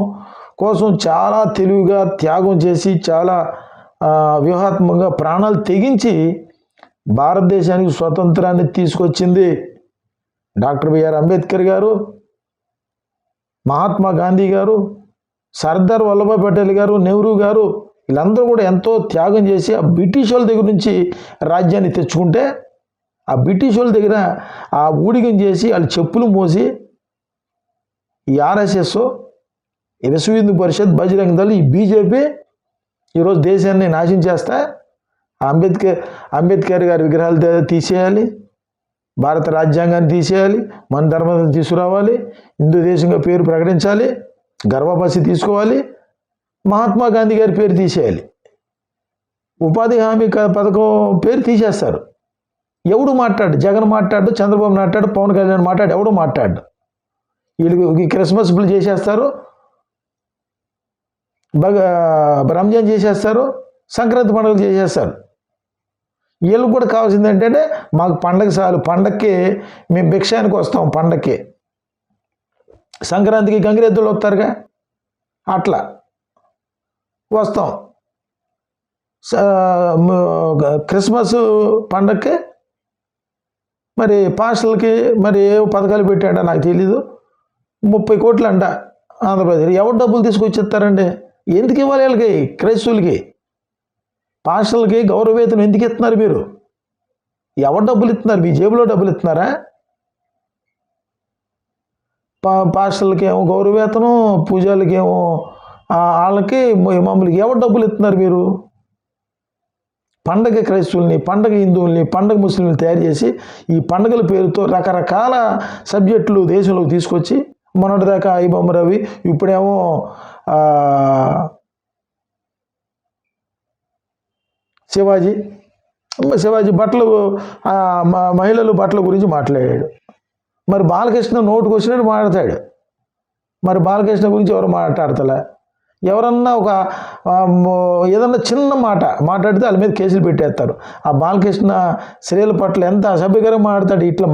కోసం చాలా తెలివిగా త్యాగం చేసి చాలా వ్యూహాత్మకంగా ప్రాణాలు తెగించి భారతదేశానికి స్వతంత్రాన్ని తీసుకొచ్చింది డాక్టర్ బిఆర్ అంబేద్కర్ గారు, మహాత్మా గాంధీ గారు, సర్దార్ వల్లభాయ్ పటేల్ గారు, నెహ్రూ గారు. వీళ్ళందరూ కూడా ఎంతో త్యాగం చేసి ఆ బ్రిటిష్ వాళ్ళ దగ్గర నుంచి రాజ్యాన్ని తెచ్చుకుంటే ఆ బ్రిటిష్ వాళ్ళ దగ్గర ఆ ఊడిగం చేసి వాళ్ళు చెప్పులు మోసి ఈ ఆర్ఎస్ఎస్, విశ్వ హిందూ పరిషత్, బజరంగ దళ్, ఈ బీజేపీ ఈరోజు దేశాన్ని నాశనం చేస్తా అంబేద్కర్ గారి విగ్రహాలు తీసేయాలి, భారత రాజ్యాంగాన్ని తీసేయాలి, మన ధర్మాన్ని తీసుకురావాలి, హిందూ దేశంగా పేరు ప్రకటించాలి, గర్భపసి తీసుకోవాలి, మహాత్మా గాంధీ గారి పేరు తీసేయాలి, ఉపాధి హామీ పథకం పేరు తీసేస్తారు. ఎవడు మాట్లాడు? జగన్ మాట్లాడు, చంద్రబాబు మాట్లాడు, పవన్ కళ్యాణ్ మాట్లాడు, ఎవడు మాట్లాడు? వీళ్ళకి క్రిస్మస్ బిల్ చేసేస్తారు, రంజాన్ చేసేస్తారు, సంక్రాంతి పండుగలు చేసేస్తారు. వీళ్ళకి కూడా కావాల్సింది ఏంటంటే మాకు పండగ చాలు, పండగకి మేము భిక్షానికి వస్తాం, పండగకి సంక్రాంతికి గంగిరెద్దులు వస్తారుగా అట్లా వస్తాం, క్రిస్మస్ పండగకి మరి పాస్టర్లకి మరి ఏ పథకాలు పెట్టాడ నాకు తెలీదు, 30 కోట్లు అంట ఆంధ్రప్రదేశ్. ఎవరు డబ్బులు తీసుకొచ్చిస్తారండి? ఎందుకు ఇవ్వాలి వీళ్ళకి? క్రైస్తవులకి, పాస్టర్లకి గౌరవవేతనం ఎందుకు ఇస్తున్నారు మీరు? ఎవరు డబ్బులు ఇస్తున్నారు? మీ జేబులో డబ్బులు ఇస్తున్నారా? పాస్టర్లకి ఏమో గౌరవవేతనం, పూజలకి ఏమో వాళ్ళకి మమ్మల్ని ఎవరు డబ్బులు ఇస్తున్నారు మీరు? పండగ క్రైస్తవుల్ని, పండగ హిందువుల్ని, పండగ ముస్లింలు తయారు చేసి ఈ పండగల పేరుతో రకరకాల సబ్జెక్టులు దేశంలోకి తీసుకొచ్చి మొన్నటిదాకా ఐబొమ్మ రవి, ఇప్పుడేమో శివాజీ బట్టలు, మహిళలు బట్టల గురించి మాట్లాడాడు. మరి బాలకృష్ణ నోటుకు వచ్చినట్టు మాట్లాడతాడు. మరి బాలకృష్ణ గురించి ఎవరు మాట్లాడతలే. ఎవరన్నా ఒక ఏదన్నా చిన్న మాట మాట్లాడితే వాళ్ళ మీద కేసులు పెట్టేస్తారు. ఆ బాలకృష్ణ స్త్రీల పట్ల ఎంత అసభ్యకరంగా మాట్లాడతాడు. ఇట్లా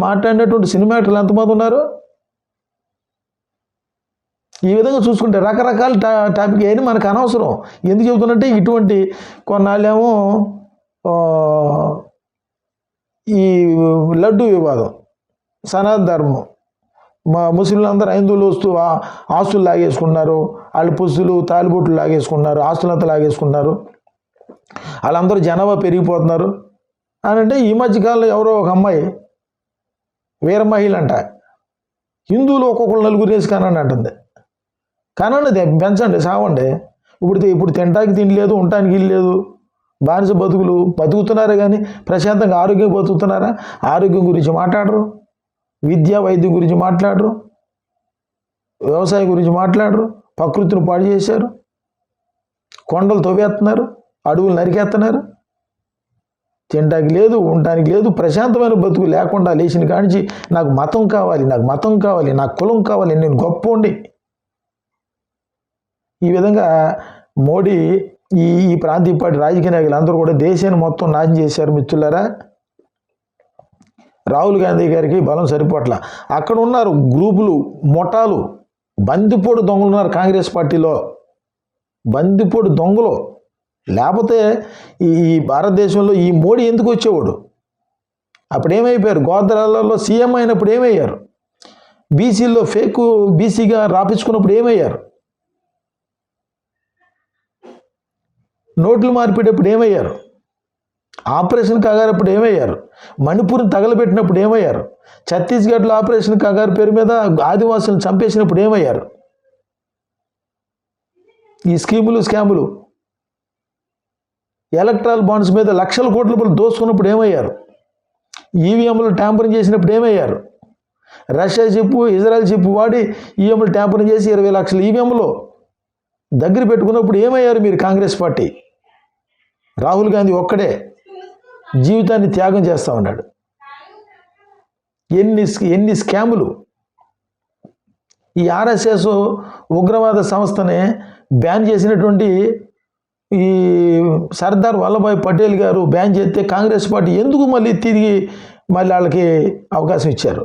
మాట్లాడినటువంటి సినిమా యాక్టర్లు ఎంతమంది ఉన్నారు? ఈ విధంగా చూసుకుంటే రకరకాల టాపిక్ ఏమి మనకు అనవసరం. ఎందుకు చెబుతున్నట్టే ఇటువంటి కొన్నాళ్ళేమో ఈ లడ్డు వివాదం, సనాతన ధర్మం, మా ముస్లింలందరూ హిందువులు వస్తూ ఆస్తులు లాగేసుకున్నారు, వాళ్ళు పుస్తులు తాలిబొట్లు లాగేసుకున్నారు, ఆస్తులంతా లాగేసుకున్నారు, వాళ్ళందరూ జనాభా పెరిగిపోతున్నారు అని అంటే ఈ మధ్యకాలంలో ఎవరో ఒక అమ్మాయి వీర మహిళ అంట హిందువులు ఒక్కొక్కరు నలుగురు వేసి కనండి అంటుంది. కనండి, పెంచండి, సావండి. ఇప్పుడు తినడానికి తిండి లేదు, ఉండటానికి ఇల్లు లేదు, బానిస బతుకుతున్నారా కానీ ప్రశాంతంగా ఆరోగ్యంగా బతుకుతున్నారా? ఆరోగ్యం గురించి మాట్లాడరు, విద్య వైద్యం గురించి మాట్లాడరు, వ్యవసాయం గురించి మాట్లాడరు, ప్రకృతిని పాడు చేశారు, కొండలు తవ్వేస్తున్నారు, అడవులు నరికేస్తున్నారు. తినడానికి లేదు, ఉండటానికి లేదు, ప్రశాంతమైన బతుకు లేకుండా లేచిన కానించి నాకు మతం కావాలి, నాకు కులం కావాలి, నేను గొప్పోండి. ఈ విధంగా మోడీ ఈ ప్రాంతీయ పార్టీ రాజకీయ నాయకులు అందరూ కూడా దేశాన్ని మొత్తం నాశనం చేశారు. మిత్రులారా, రాహుల్ గాంధీ గారికి బలం సరిపోట్ల. అక్కడ ఉన్నారు గ్రూపులు, మొఠాలు, బందిపోటు దొంగలు ఉన్నారు కాంగ్రెస్ పార్టీలో. బందిపోటు దొంగలు. లేకపోతే ఈ భారతదేశంలో ఈ మోడీ ఎందుకు వచ్చేవాడు? అప్పుడు ఏమైపోయారు? గోదావరిలో సీఎం అయినప్పుడు ఏమయ్యారు? బీసీల్లో ఫేక్ బీసీగా రాపించుకున్నప్పుడు ఏమయ్యారు? నోట్లు మార్పిడప్పుడు ఏమయ్యారు? ఆపరేషన్ కగారప్పుడు ఏమయ్యారు? మణిపూర్ని తగలబెట్టినప్పుడు ఏమయ్యారు? ఛత్తీస్గఢ్లో ఆపరేషన్ కగారు పేరు మీద ఆదివాసులను చంపేసినప్పుడు ఏమయ్యారు? ఈ స్కాములు ఎలక్ట్రల్ బాండ్స్ మీద లక్షల కోట్ల రూపాయలు దోసుకున్నప్పుడు ఏమయ్యారు? ఈవీఎంలు ట్యాంపరింగ్ చేసినప్పుడు ఏమయ్యారు? రష్యా చిప్పు, ఇజ్రాయెల్ చిప్పు వాడి ఈవీఎంలు ట్యాంపరింగ్ చేసి 20 లక్షల ఈవీఎంలు దగ్గర పెట్టుకున్నప్పుడు ఏమయ్యారు మీరు? కాంగ్రెస్ పార్టీ, రాహుల్ గాంధీ ఒక్కడే జీవితాన్ని త్యాగం చేస్తూ ఉన్నాడు. ఎన్ని స్కాములు! ఈ ఆర్ఎస్ఎస్ ఉగ్రవాద సంస్థని బ్యాన్ చేసినటువంటి ఈ సర్దార్ వల్లభాయ్ పటేల్ గారు బ్యాన్ చేస్తే కాంగ్రెస్ పార్టీ ఎందుకు మళ్ళీ తిరిగి వాళ్ళకి అవకాశం ఇచ్చారు?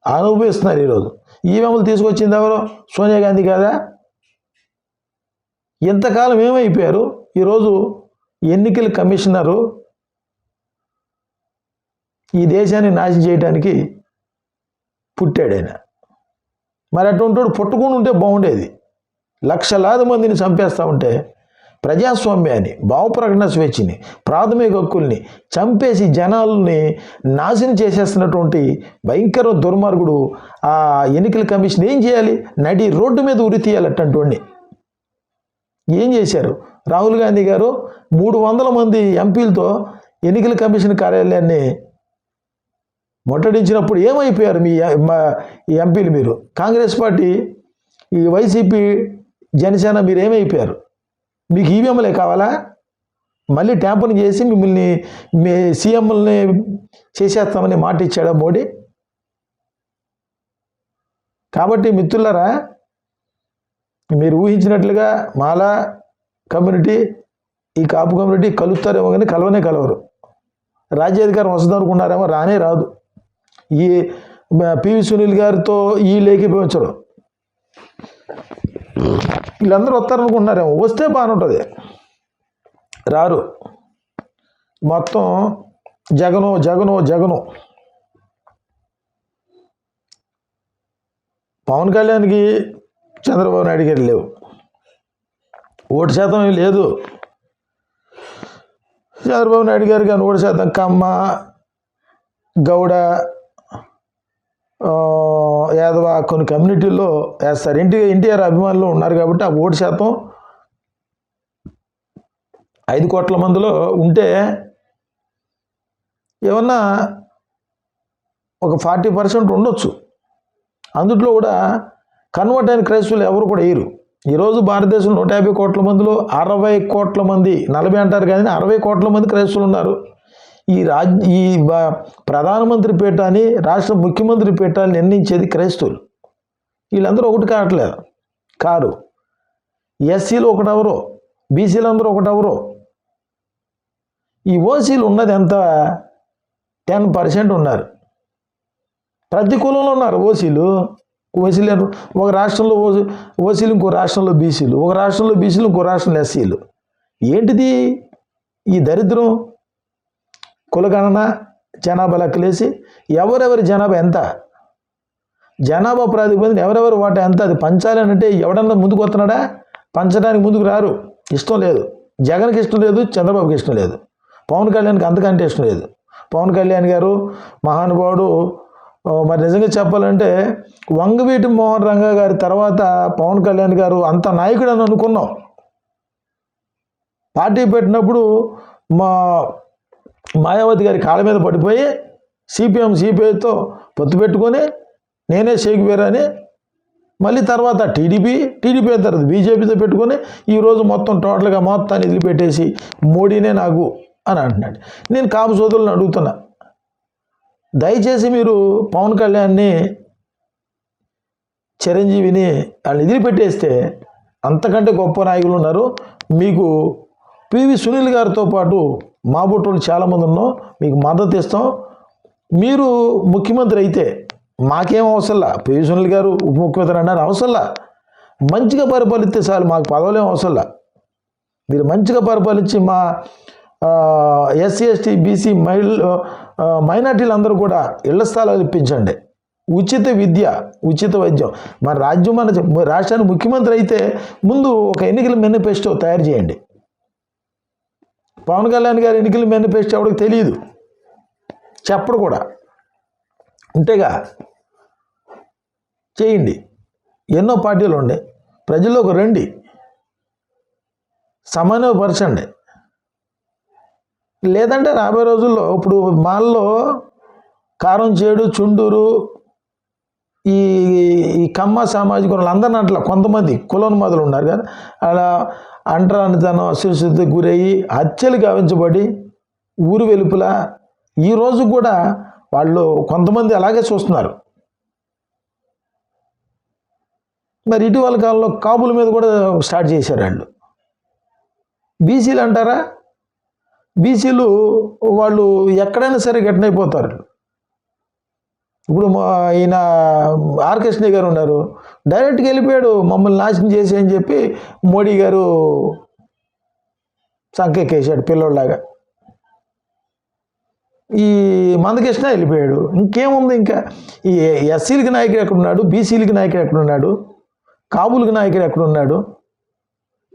అనుభవిస్తున్నారు ఈరోజు. ఈవీఎంలు తీసుకొచ్చింది ఎవరో? సోనియా గాంధీ కాదా? ఎంతకాలం ఏమైపోయారు? ఈరోజు ఎన్నికల కమిషనరు ఈ దేశాన్ని నాశనం చేయడానికి పుట్టాడు ఆయన. మరి అటువంటి పుట్టుకుని ఉంటే బాగుండేది. లక్షలాది మందిని చంపేస్తూ ఉంటే ప్రజాస్వామ్యాన్ని, భావప్రకటన స్వేచ్ఛని, ప్రాథమిక హక్కుల్ని చంపేసి జనాలని నాశనం చేసేస్తున్నటువంటి భయంకర దుర్మార్గుడు ఆ ఎన్నికల కమిషన్ ఏం చేయాలి? నడి రోడ్డు మీద ఉరి తీయాలి అట్టంటోడిని. ఏం చేశారు? రాహుల్ గాంధీ గారు 300 మంది ఎంపీలతో ఎన్నికల కమిషన్ కార్యాలయాన్ని ముట్టడించినప్పుడు ఏమైపోయారు మీ ఎంపీలు? మీరు కాంగ్రెస్ పార్టీ, ఈ వైసీపీ, జనసేన మీరు ఏమైపోయారు? మీకు ఈవీఎంలే కావాలా? మళ్ళీ ట్యాంపరింగ్ చేసి మిమ్మల్ని మీ సీఎంలని చేసేస్తామని మాట ఇచ్చాడా మోడీ? కాబట్టి మిత్రులారా, మీరు ఊహించినట్లుగా మాలా కమ్యూనిటీ, ఈ కాపు కమ్యూనిటీ కలుస్తారేమో కానీ కలవనే కలవరు. రాజ్యాధికారం వస్తుంది అనుకున్నారేమో, రానే రాదు. ఈ పివి సునీల్ గారితో ఈ లేఖిపించరు. వీళ్ళందరూ వస్తారనుకుంటున్నారేమో, వస్తే బాగానే ఉంటుంది. రారు. మొత్తం జగను జగను జగను. పవన్ కళ్యాణ్కి చంద్రబాబు నాయుడు గారు లేవు, ఓటు శాతం ఏం లేదు. చంద్రబాబు నాయుడు గారు కానీ ఓటు శాతం కమ్మ, గౌడ, యాదవ కొన్ని కమ్యూనిటీల్లో వేస్తారు. ఎన్టీఆర్ అభిమానులు ఉన్నారు కాబట్టి ఆ ఓటు శాతం 5 కోట్ల మందిలో ఉంటే ఏమన్నా ఒక 40% ఉండొచ్చు. అందుట్లో కూడా కన్వర్ట్ అయిన క్రైస్తవులు ఎవరు కూడా వేయరు. ఈరోజు భారతదేశంలో 150 కోట్ల మందిలో 60 కోట్ల మంది, 40 అంటారు కానీ 60 కోట్ల మంది క్రైస్తవులు ఉన్నారు. ఈ ప్రధానమంత్రి పీఠాన్ని, రాష్ట్ర ముఖ్యమంత్రి పీఠాన్ని నిర్ణయించేది క్రైస్తవులు. వీళ్ళందరూ ఒకటి కారు. ఎస్సీలు ఒకటెవరో, బీసీలు అందరూ ఒకటెవరో. ఈ ఓసీలు ఉన్నది ఎంత? 10% ఉన్నారు. ప్రతి కులంలో ఉన్నారు ఓసీలు. ఒక రాష్ట్రంలో ఓసీలు, ఇంకో రాష్ట్రంలో బీసీలు, ఒక రాష్ట్రంలో బీసీలు, ఇంకో రాష్ట్రంలో ఎస్సీలు. ఏంటిది ఈ దరిద్రం? కులగణన, జనాభా లెక్కలేసి ఎవరెవరి జనాభా ఎంత, జనాభా ప్రాతిపదికన ఎవరెవరి వాటా ఎంత, అది పంచాలని అంటే ఎవడన్నా ముందుకు వస్తున్నాడా? పంచడానికి ముందుకు రారు. ఇష్టం లేదు. జగన్కి ఇష్టం లేదు, చంద్రబాబుకి ఇష్టం లేదు, పవన్ కళ్యాణ్కి అంతకంటే ఇష్టం లేదు. పవన్ కళ్యాణ్ గారు మహానుభావుడు. మరి నిజంగా చెప్పాలంటే వంగవీటి మోహన్ రంగా గారి తర్వాత పవన్ కళ్యాణ్ గారు అంత నాయకుడు అని అనుకున్నాం. పార్టీ పెట్టినప్పుడు మాయావతి గారి కాళ్ళ మీద పడిపోయి సిపిఐతో పొత్తు పెట్టుకొని నేనే షేక్ వేరని, మళ్ళీ తర్వాత టీడీపీ తర్వాత బీజేపీతో పెట్టుకొని ఈరోజు మొత్తం టోటల్గా మొత్తాన్ని వదిలిపెట్టేసి మోడీనే నాకు అని అంటున్నాడు. నేను కాపు సోదరులను అడుగుతున్నా, దయచేసి మీరు పవన్ కళ్యాణ్ని, చిరంజీవిని వాళ్ళు వదిలిపెట్టేస్తే అంతకంటే గొప్ప నాయకులు ఉన్నారు. మీకు పివి సునీల్ గారితో పాటు మా బొట్టోళ్ళు చాలామంది ఉన్నాం, మీకు మద్దతు ఇస్తాం. మీరు ముఖ్యమంత్రి అయితే మాకేం అవసరంలా, పివి సునీల్ గారు ఉప ముఖ్యమంత్రి అన్నారు అవసరంలా. మంచిగా పరిపాలిస్తే చాలు, మాకు పదవులేం అవసరంలా. మీరు మంచిగా పరిపాలించి మా ఎస్సీ ఎస్టీ బీసీ మైనార్టీలు అందరూ కూడా ఇళ్ల స్థలాలు ఇప్పించండి, ఉచిత విద్య, ఉచిత వైద్యం. మన రాజ్యం మన రాష్ట్రానికి ముఖ్యమంత్రి అయితే ముందు ఒక ఎన్నికల మేనిఫెస్టో తయారు చేయండి. పవన్ కళ్యాణ్ గారు ఎన్నికల మేనిఫెస్టో ఎవరికి తెలియదు, చెప్పడు కూడా. ఉంటేగా చేయండి. ఎన్నో పార్టీలు ఉండే, ప్రజల్లోకి రండి, సమన్వయపరచండి. లేదంటే రాబోయే రోజుల్లో ఇప్పుడు మాల్లో కారం చేడు చుండూరు ఈ కమ్మ సామాజిక వాళ్ళందరినీ అట్లా కొంతమంది కులోన్మాదులు ఉన్నారు కదా, అలా అంటరానితనం అశిక్షితకు గురయ్యి హత్యలు గావించబడి ఊరు వెలుపుల ఈరోజు కూడా వాళ్ళు కొంతమంది అలాగే చూస్తున్నారు. మరి ఇటీవల కాలంలో కాపుల మీద కూడా స్టార్ట్ చేశారు వాళ్ళు. బీసీలు అంటారా, బీసీలు వాళ్ళు ఎక్కడైనా సరే గట్టినైపోతారు. ఇప్పుడు ఈయన ఆర్ కృష్ణ గారు ఉన్నారు, డైరెక్ట్గా వెళ్ళిపోయాడు మమ్మల్ని నాశనం చేసి అని చెప్పి మోడీ గారు సంకెక్కేశాడు పిల్లోళ్ళలాగా. ఈ మందకృష్ణ వెళ్ళిపోయాడు. ఇంకేముంది, ఇంకా ఈ ఎస్సీలకి నాయకుడు ఎక్కడున్నాడు, బీసీలకి నాయకుడు ఎక్కడున్నాడు, కాపులకి నాయకుడు ఎక్కడున్నాడు,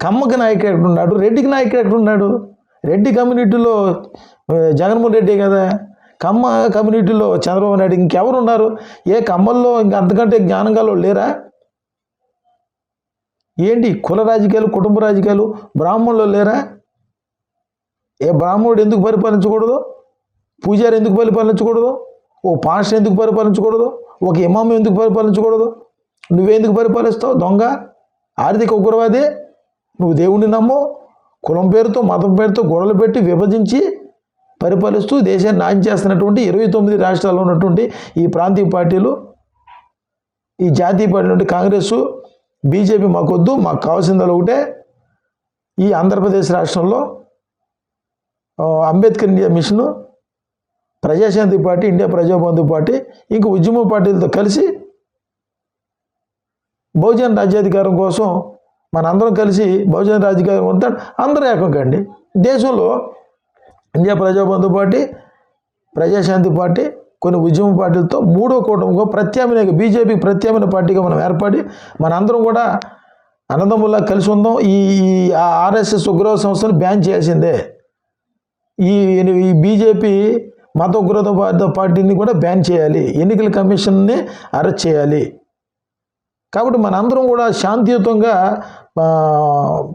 కమ్మకి నాయకుడు ఎక్కడున్నాడు, రెడ్డికి నాయకుడు ఎక్కడున్నాడు? రెడ్డి కమ్యూనిటీలో జగన్మోహన్ రెడ్డి కదా, కమ్మ కమ్యూనిటీలో చంద్రబాబు నాయుడు, ఇంకెవరు ఉన్నారు? ఏ కమ్మల్లో ఇంక అంతకంటే జ్ఞానం గల లేరా? ఏంటి కుల రాజకీయాలు, కుటుంబ రాజకీయాలు బ్రాహ్మణులు లేరా? ఏ బ్రాహ్మణుడు ఎందుకు పరిపాలించకూడదు? పూజారి ఎందుకు పరిపాలించకూడదు? ఓ పాస్టర్ ఎందుకు పరిపాలించకూడదు? ఒక ఇమాం ఎందుకు పరిపాలించకూడదు? నువ్వెందుకు పరిపాలిస్తావు? దొంగ, ఆర్థిక ఉగ్రవాది. నువ్వు దేవుణ్ణి నమ్ము, కులం పేరుతో మతం పేరుతో గొడవలు పెట్టి విభజించి పరిపాలిస్తూ దేశాన్ని నాశనం చేస్తున్నటువంటి 29 రాష్ట్రాల్లో ఉన్నటువంటి ఈ ప్రాంతీయ పార్టీలు, ఈ జాతీయ పార్టీ నుండి కాంగ్రెస్ బీజేపీ మాకొద్దు, మాకు కావాల్సింది ఒకటే. ఈ ఆంధ్రప్రదేశ్ రాష్ట్రంలో Ambedkar India mission, Praja Shanti party, India Praja Bandhu party, ఇంకా ఉద్యమ పార్టీలతో కలిసి బహుజన రాజ్యాధికారం కోసం మనందరం కలిసి బహుజన రాజ్యాధికారం ఉంటాడు. అందరూ ఏకం కండి. దేశంలో India Praja Bandhu party, Praja Shanti party, కొన్ని ఉద్యమ పార్టీలతో మూడో కూటమిగా ప్రత్యామ్నాయ బీజేపీకి ప్రత్యామ్నాయ పార్టీగా మనం ఏర్పడి మనందరం కూడా అన్నదమ్ముల్లా కలిసి ఉందాం. ఈ ఆర్ఎస్ఎస్ ఉగ్రవాద సంస్థను బ్యాన్ చేయాల్సిందే. ఈ బీజేపీ మత ఉగ్రవాద పార్టీని కూడా బ్యాన్ చేయాలి. ఎన్నికల కమిషన్ని అరెస్ట్ చేయాలి. కాబట్టి మనందరం కూడా శాంతియుతంగా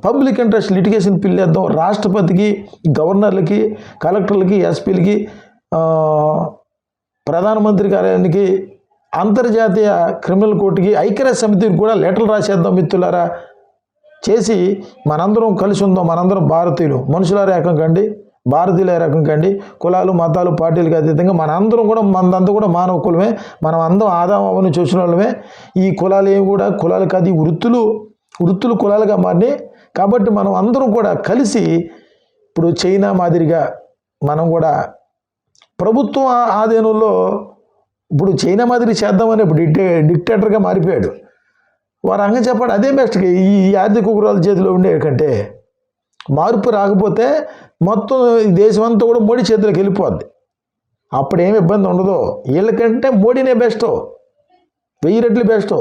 పబ్లిక్ ఇంట్రెస్ట్ లిటిగేషన్ బిల్ వేద్దాం. రాష్ట్రపతికి, గవర్నర్లకి, కలెక్టర్లకి, ఎస్పీలకి, ప్రధానమంత్రి కార్యాలయానికి, అంతర్జాతీయ క్రిమినల్ కోర్టుకి, ఐక్యరాజ్య సమితికి కూడా లెటర్లు రాసేద్దాం మిత్రులారా. చేసి మనందరం కలిసి ఉందాం. మనందరం భారతీయులు, మనుషులారా ఏకం కండి, భారతీయుల రకం కండి. కులాలు మతాలు పార్టీలకు అతీతంగా మనందరం కూడా మనదంతా కూడా మానవ కులమే. మనం అందరం ఆదామని చూసిన వాళ్ళమే. ఈ కులాలు ఏమి కూడా కులాలు కాదు, ఈ వృత్తులు కులాలుగా మారినాయి. కాబట్టి మనం అందరం కూడా కలిసి ఇప్పుడు చైనా మాదిరిగా మనం కూడా ప్రభుత్వం ఆధీనంలో ఇప్పుడు చైనా మాదిరి చేద్దామని ఇప్పుడు డిక్టేటర్గా మారిపోయాడు. వారు అంగ చెప్పాడు అదే బెస్ట్. ఈ ఆర్థిక ఉగ్రవాదుల చేతిలో ఉండే కంటే మార్పు రాకపోతే మొత్తం దేశం అంతా కూడా మోడీ చేతిలోకి వెళ్ళిపోద్ది. అప్పుడేమి ఇబ్బంది ఉండదు. వీళ్ళకంటే మోడీనే బెస్ట్, 1000 రెట్లు బెస్ట్.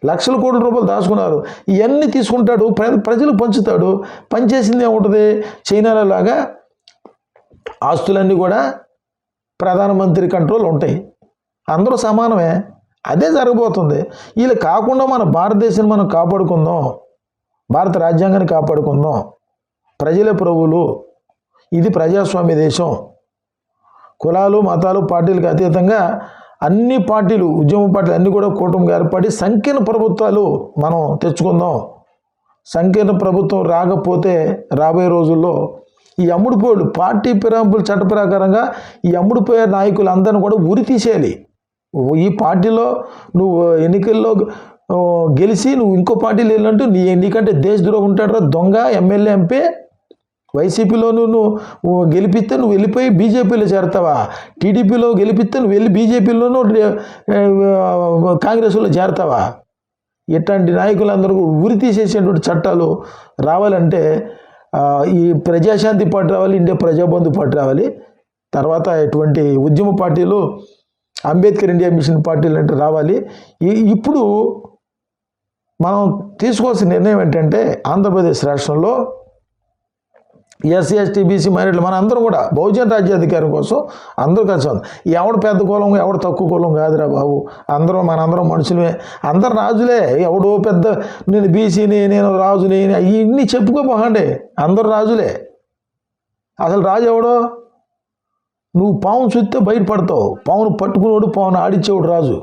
లక్షల కోట్ల రూపాయలు దాచుకున్నారు. ఇవన్నీ తీసుకుంటాడు, ప్రజలు పంచుతాడు. పనిచేసింది ఏముంటుంది? చైనాలో లాగా ఆస్తులన్నీ కూడా ప్రధానమంత్రి కంట్రోల్ ఉంటాయి. అందరూ సమానమే. అదే జరగబోతుంది. వీళ్ళు కాకుండా మన భారతదేశాన్ని మనం కాపాడుకుందాం, భారత రాజ్యాంగాన్ని కాపాడుకుందాం. ప్రజలే ప్రభువులు. ఇది ప్రజాస్వామ్య దేశం. కులాలు మతాలు పార్టీలకు అతీతంగా అన్ని పార్టీలు, ఉద్యమ పార్టీలు అన్నీ కూడా కూటమిగా ఏర్పడి సంకీర్ణ ప్రభుత్వాలు మనం తెచ్చుకుందాం. సంకీర్ణ ప్రభుత్వం రాకపోతే రాబోయే రోజుల్లో ఈ అమ్ముడుపోయాడు పార్టీ ఫిరాయింపుల చట్ట ప్రకారంగా ఈ అమ్ముడుపోయే నాయకులందరినీ కూడా ఉరి తీసేయాలి. ఈ పార్టీలో నువ్వు ఎన్నికల్లో గెలిచి నువ్వు ఇంకో పార్టీలు వెళ్ళినట్టు నీకంటే దేశద్రోహం ఉంటాడు. దొంగ ఎమ్మెల్యే ఎంపీ వైసీపీలో నువ్వు గెలిపిస్తే నువ్వు వెళ్ళిపోయి బీజేపీలో చేరతావా? టీడీపీలో గెలిపిస్తే నువ్వు వెళ్ళి బీజేపీలోనూ కాంగ్రెస్లో చేరతావా? ఇట్లాంటి నాయకులందరూ ఉరి తీసేసేటువంటి చట్టాలు రావాలంటే ఈ ప్రజాశాంతి పార్టీ రావాలి, ఇండియా ప్రజాబంధు పార్టీ రావాలి. తర్వాత ఇటువంటి ఉద్యమ పార్టీలు, అంబేద్కర్ ఇండియా మిషన్ పార్టీలు అంటే రావాలి. ఇప్పుడు మనం తీసుకోవాల్సిన నిర్ణయం ఏంటంటే ఆంధ్రప్రదేశ్ రాష్ట్రంలో ఎస్సీ ఎస్టీ బీసీ మైనారిటీలు మన అందరం కూడా బహుజన రాజ్యాధికారం కోసం అందరూ కలిసి ఉంది. ఎవడు పెద్ద కులం ఎవడు తక్కువ కులం కాదురా బాబు, మనందరం మనుషులమే, అందరు రాజులే. ఎవడో పెద్ద నేను బీసీని, నేను రాజుని, ఇవన్నీ చెప్పుకోపోకండి, అందరు రాజులే. అసలు రాజు ఎవడో? నువ్వు పావును చూస్తే బయటపడతావు, పావును పట్టుకునేవాడు పావును ఆడిచ్చేవాడు రాజు.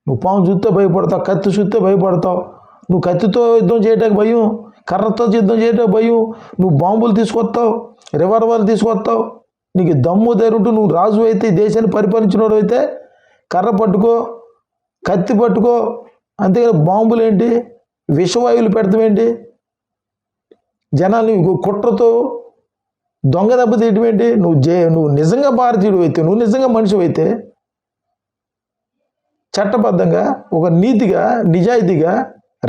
నువ్వు పావును చూస్తే భయపడతావు, కత్తి చూస్తే భయపడతావు. నువ్వు కత్తితో యుద్ధం చేయడానికి భయం, కర్రతో యుద్ధం చేయడానికి భయం. నువ్వు బాంబులు తీసుకొస్తావు, రివాల్వర్లు తీసుకొస్తావు. నీకు దమ్ము ధైర్యం నువ్వు రాజు అయితే, దేశాన్ని పరిపాలించినోడు అయితే కర్ర పట్టుకో, కత్తి పట్టుకో. అంతేగాని బాంబులు ఏంటి, విషవాయువులు పెడతామేంటి, జనాల్ని కుట్రతో దొంగ దెబ్బ తీయటం ఏంటి? నువ్వు నిజంగా భారతీయుడు అయితే, నువ్వు నిజంగా మనిషి అయితే చట్టబద్ధంగా, ఒక నీతిగా, నిజాయితీగా,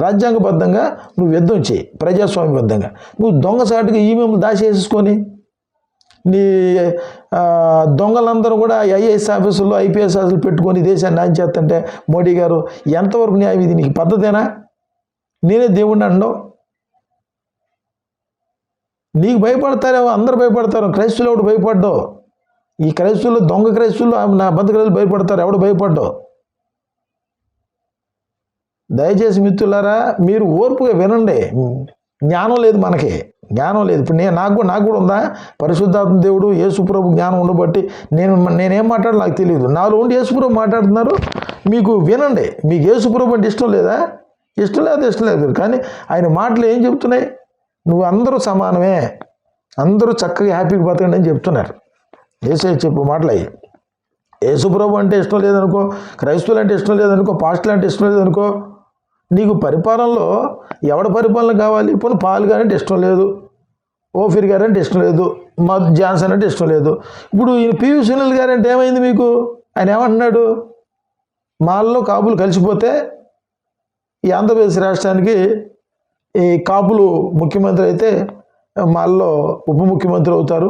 రాజ్యాంగబద్ధంగా నువ్వు యుద్ధం చేయి, ప్రజాస్వామ్యబద్ధంగా. నువ్వు దొంగసాటుగా ఈమెయిల్ దాచేసుకొని నీ దొంగలందరూ కూడా ఐఏఎస్ ఆఫీసుల్లో ఐపీఎస్ ఆఫీసులు పెట్టుకొని దేశాన్ని న్యాయం చేస్తుంటే మోడీ గారు ఎంతవరకు న్యాయం? ఇది నీకు పద్ధతేనా? నేనే దేవుడిని అంటావు. నీకు భయపడతారేమో, అందరు భయపడతారు, క్రైస్తువులు ఎవడు భయపడ్డావు? ఈ క్రైస్తువులు, దొంగ క్రైస్తువులు, నా బద్ద క్రైస్తువులు భయపడతారు, ఎవడు భయపడ్డావు? దయచేసి మిత్రులారా, మీరు ఓర్పుగా వినండి. జ్ఞానం లేదు, మనకి జ్ఞానం లేదు. ఇప్పుడు నాకు కూడా ఉందా? పరిశుద్ధాత్మ దేవుడు యేసుప్రభు జ్ఞానం ఉండబట్టి నేనేం మాట్లాడాలో నాకు తెలియదు. నాలో ఉండి యేసుప్రభు మాట్లాడుతున్నారు, మీకు వినండి. మీకు యేసుప్రభు అంటే ఇష్టం లేదా? ఇష్టం లేదు. కానీ ఆయన మాటలు ఏం చెప్తున్నాయి? నువ్వు అందరూ సమానమే, అందరూ చక్కగా హ్యాపీగా బతకండి అని చెప్తున్నారు. యేసయ్య చెప్పు మాటలు అయ్యి. యేసుప్రభు అంటే ఇష్టం లేదనుకో, క్రైస్తవులు అంటే ఇష్టం లేదనుకో, పాస్టర్లు అంటే ఇష్టం లేదనుకో, నీకు పరిపాలనలో ఎవడ పరిపాలన కావాలి? ఇప్పుడు పాల్ గారు అంటే ఇష్టం లేదు, ఓఫీర్ గారు అంటే ఇష్టం లేదు, జాన్సన్ అంటే ఇష్టం లేదు. ఇప్పుడు ఈయన పివి సునీల్ గారు అంటే ఏమైంది మీకు? ఆయన ఏమంటున్నాడు? మాల్లో కాపులు కలిసిపోతే ఈ ఆంధ్రప్రదేశ్ రాష్ట్రానికి ఈ కాపులు ముఖ్యమంత్రి అయితే మాల్లో ఉప ముఖ్యమంత్రి అవుతారు,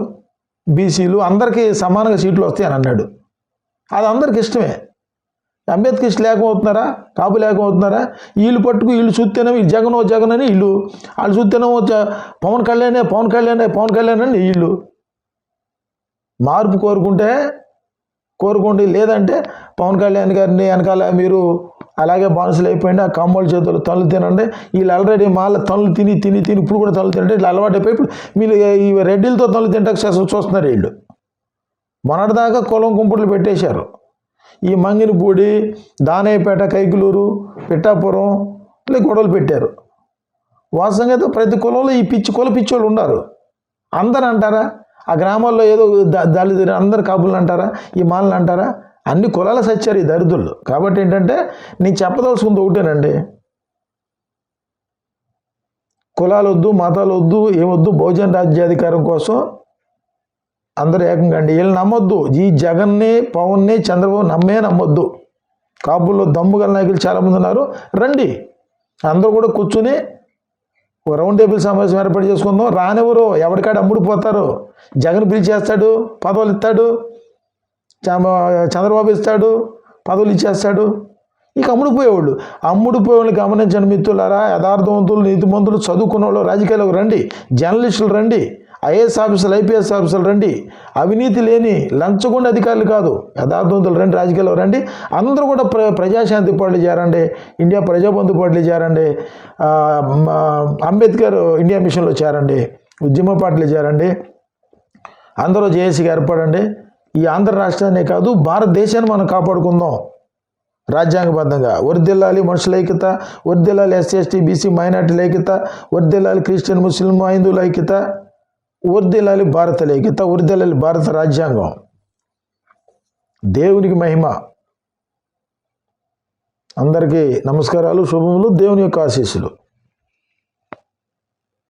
బీసీలు అందరికీ సమానంగా సీట్లు వస్తాయని అన్నాడు. అది అందరికి ఇష్టమే. అంబేద్కర్ ఇష్టం లేకపోతున్నారా? కాపు లేకపోతున్నారా? వీళ్ళు పట్టుకు వీళ్ళు చూస్తేనేమో వీళ్ళు జగన్ అని వీళ్ళు, వాళ్ళు చూస్తేనేమో పవన్ కళ్యాణ్ అని వీళ్ళు. మార్పు కోరుకోండి, లేదంటే పవన్ కళ్యాణ్ గారిని వెనకాల మీరు అలాగే బానిసలు అయిపోయింది. ఆ కమ్మోళ్ళ చేతులు తనులు తినండి. వీళ్ళు ఆల్రెడీ తనులు తిని ఇప్పుడు కూడా తనులు తినండి. ఇట్లా అలవాటు అయిపోయి ఇప్పుడు వీళ్ళు ఈ రెడ్డిలతో తనులు తింటాక చూస్తున్నారు. వీళ్ళు మొన్నటిదాకా కులం కుంపుట్లు పెట్టేశారు. ఈ మంగినపూడి, దానేపేట, కైకులూరు, పిఠాపురం ఇలా గొడవలు పెట్టారు. వాస్తవంగా అయితే ప్రతి కులంలో ఈ కుల పిచ్చోళ్ళు ఉన్నారు. అందరు అంటారా? ఆ గ్రామాల్లో ఏదో దళితులు అందరు కాపులు అంటారా? ఈ మాలను అంటారా? అన్ని కులాలు సచ్చారు ఈ దరిద్రులు. కాబట్టి ఏంటంటే నేను చెప్పదలుచుకుంది ఒకటేనండి, కులాలు వద్దు, మతాలు వద్దు, ఏమొద్దు, బహుజన రాజ్యాధికారం కోసం అందరూ ఏకంగా అండి. వీళ్ళు నమ్మొద్దు. ఈ జగన్ని, పవన్ని, చంద్రబాబు నమ్మొద్దు. కాపుల్లో దమ్ముగల నాయకులు చాలామంది ఉన్నారు. రండి, అందరూ కూడా కూర్చుని రౌండ్ టేబుల్ సమావేశం ఏర్పాటు చేసుకుందాం. రానివ్వరు, ఎవరికాడ అమ్ముడిపోతారు. జగన్ పిలిచేస్తాడు, పదవులు ఇస్తాడు, చంద్రబాబు ఇస్తాడు, పదవులు ఇచ్చేస్తాడు. ఇక అమ్ముడిపోయేవాళ్ళు గమనించండి మిత్రులారా. యథార్థవంతులు, నీతిమంతులు, చదువుకున్న వాళ్ళు రాజకీయాలకు రండి. జర్నలిస్టులు రండి, ఐఏఎస్ ఆఫీసర్లు, ఐపీఎస్ ఆఫీసర్లు రండి. అవినీతి లేని లంచగొండ అధికారులు కాదు, యథార్థవంతులు రండి, రాజకీయాల్లో రండి. అందరూ కూడా ప్రజాశాంతి పార్టీ చేరండి, ఇండియా ప్రజాబంధు పార్టీ చేరండి, అంబేద్కర్ ఇండియా మిషన్లో చేరండి, ఉద్యమ పార్టీలు చేరండి. అందరూ జేఏసీగా ఏర్పడండి. ఈ ఆంధ్ర రాష్ట్రాన్ని కాదు భారతదేశాన్ని మనం కాపాడుకుందాం రాజ్యాంగబద్ధంగా. వర్ధిల్లాలి మనుషుల ఐక్యత, వర్ధిల్లాలి ఎస్సీ ఎస్టీ బీసీ మైనార్టీల ఐక్యత, వర్ధిల్లాలి క్రిస్టియన్ ముస్లిం హిందువుల ఐక్యత, వర్ధిల్లాలి భారతీయుల ఐక్యత, వర్ధిల్లాలి భారత రాజ్యాంగం. దేవునికి మహిమ. అందరికీ నమస్కారాలు, శుభములు, దేవుని యొక్క ఆశీస్సులు.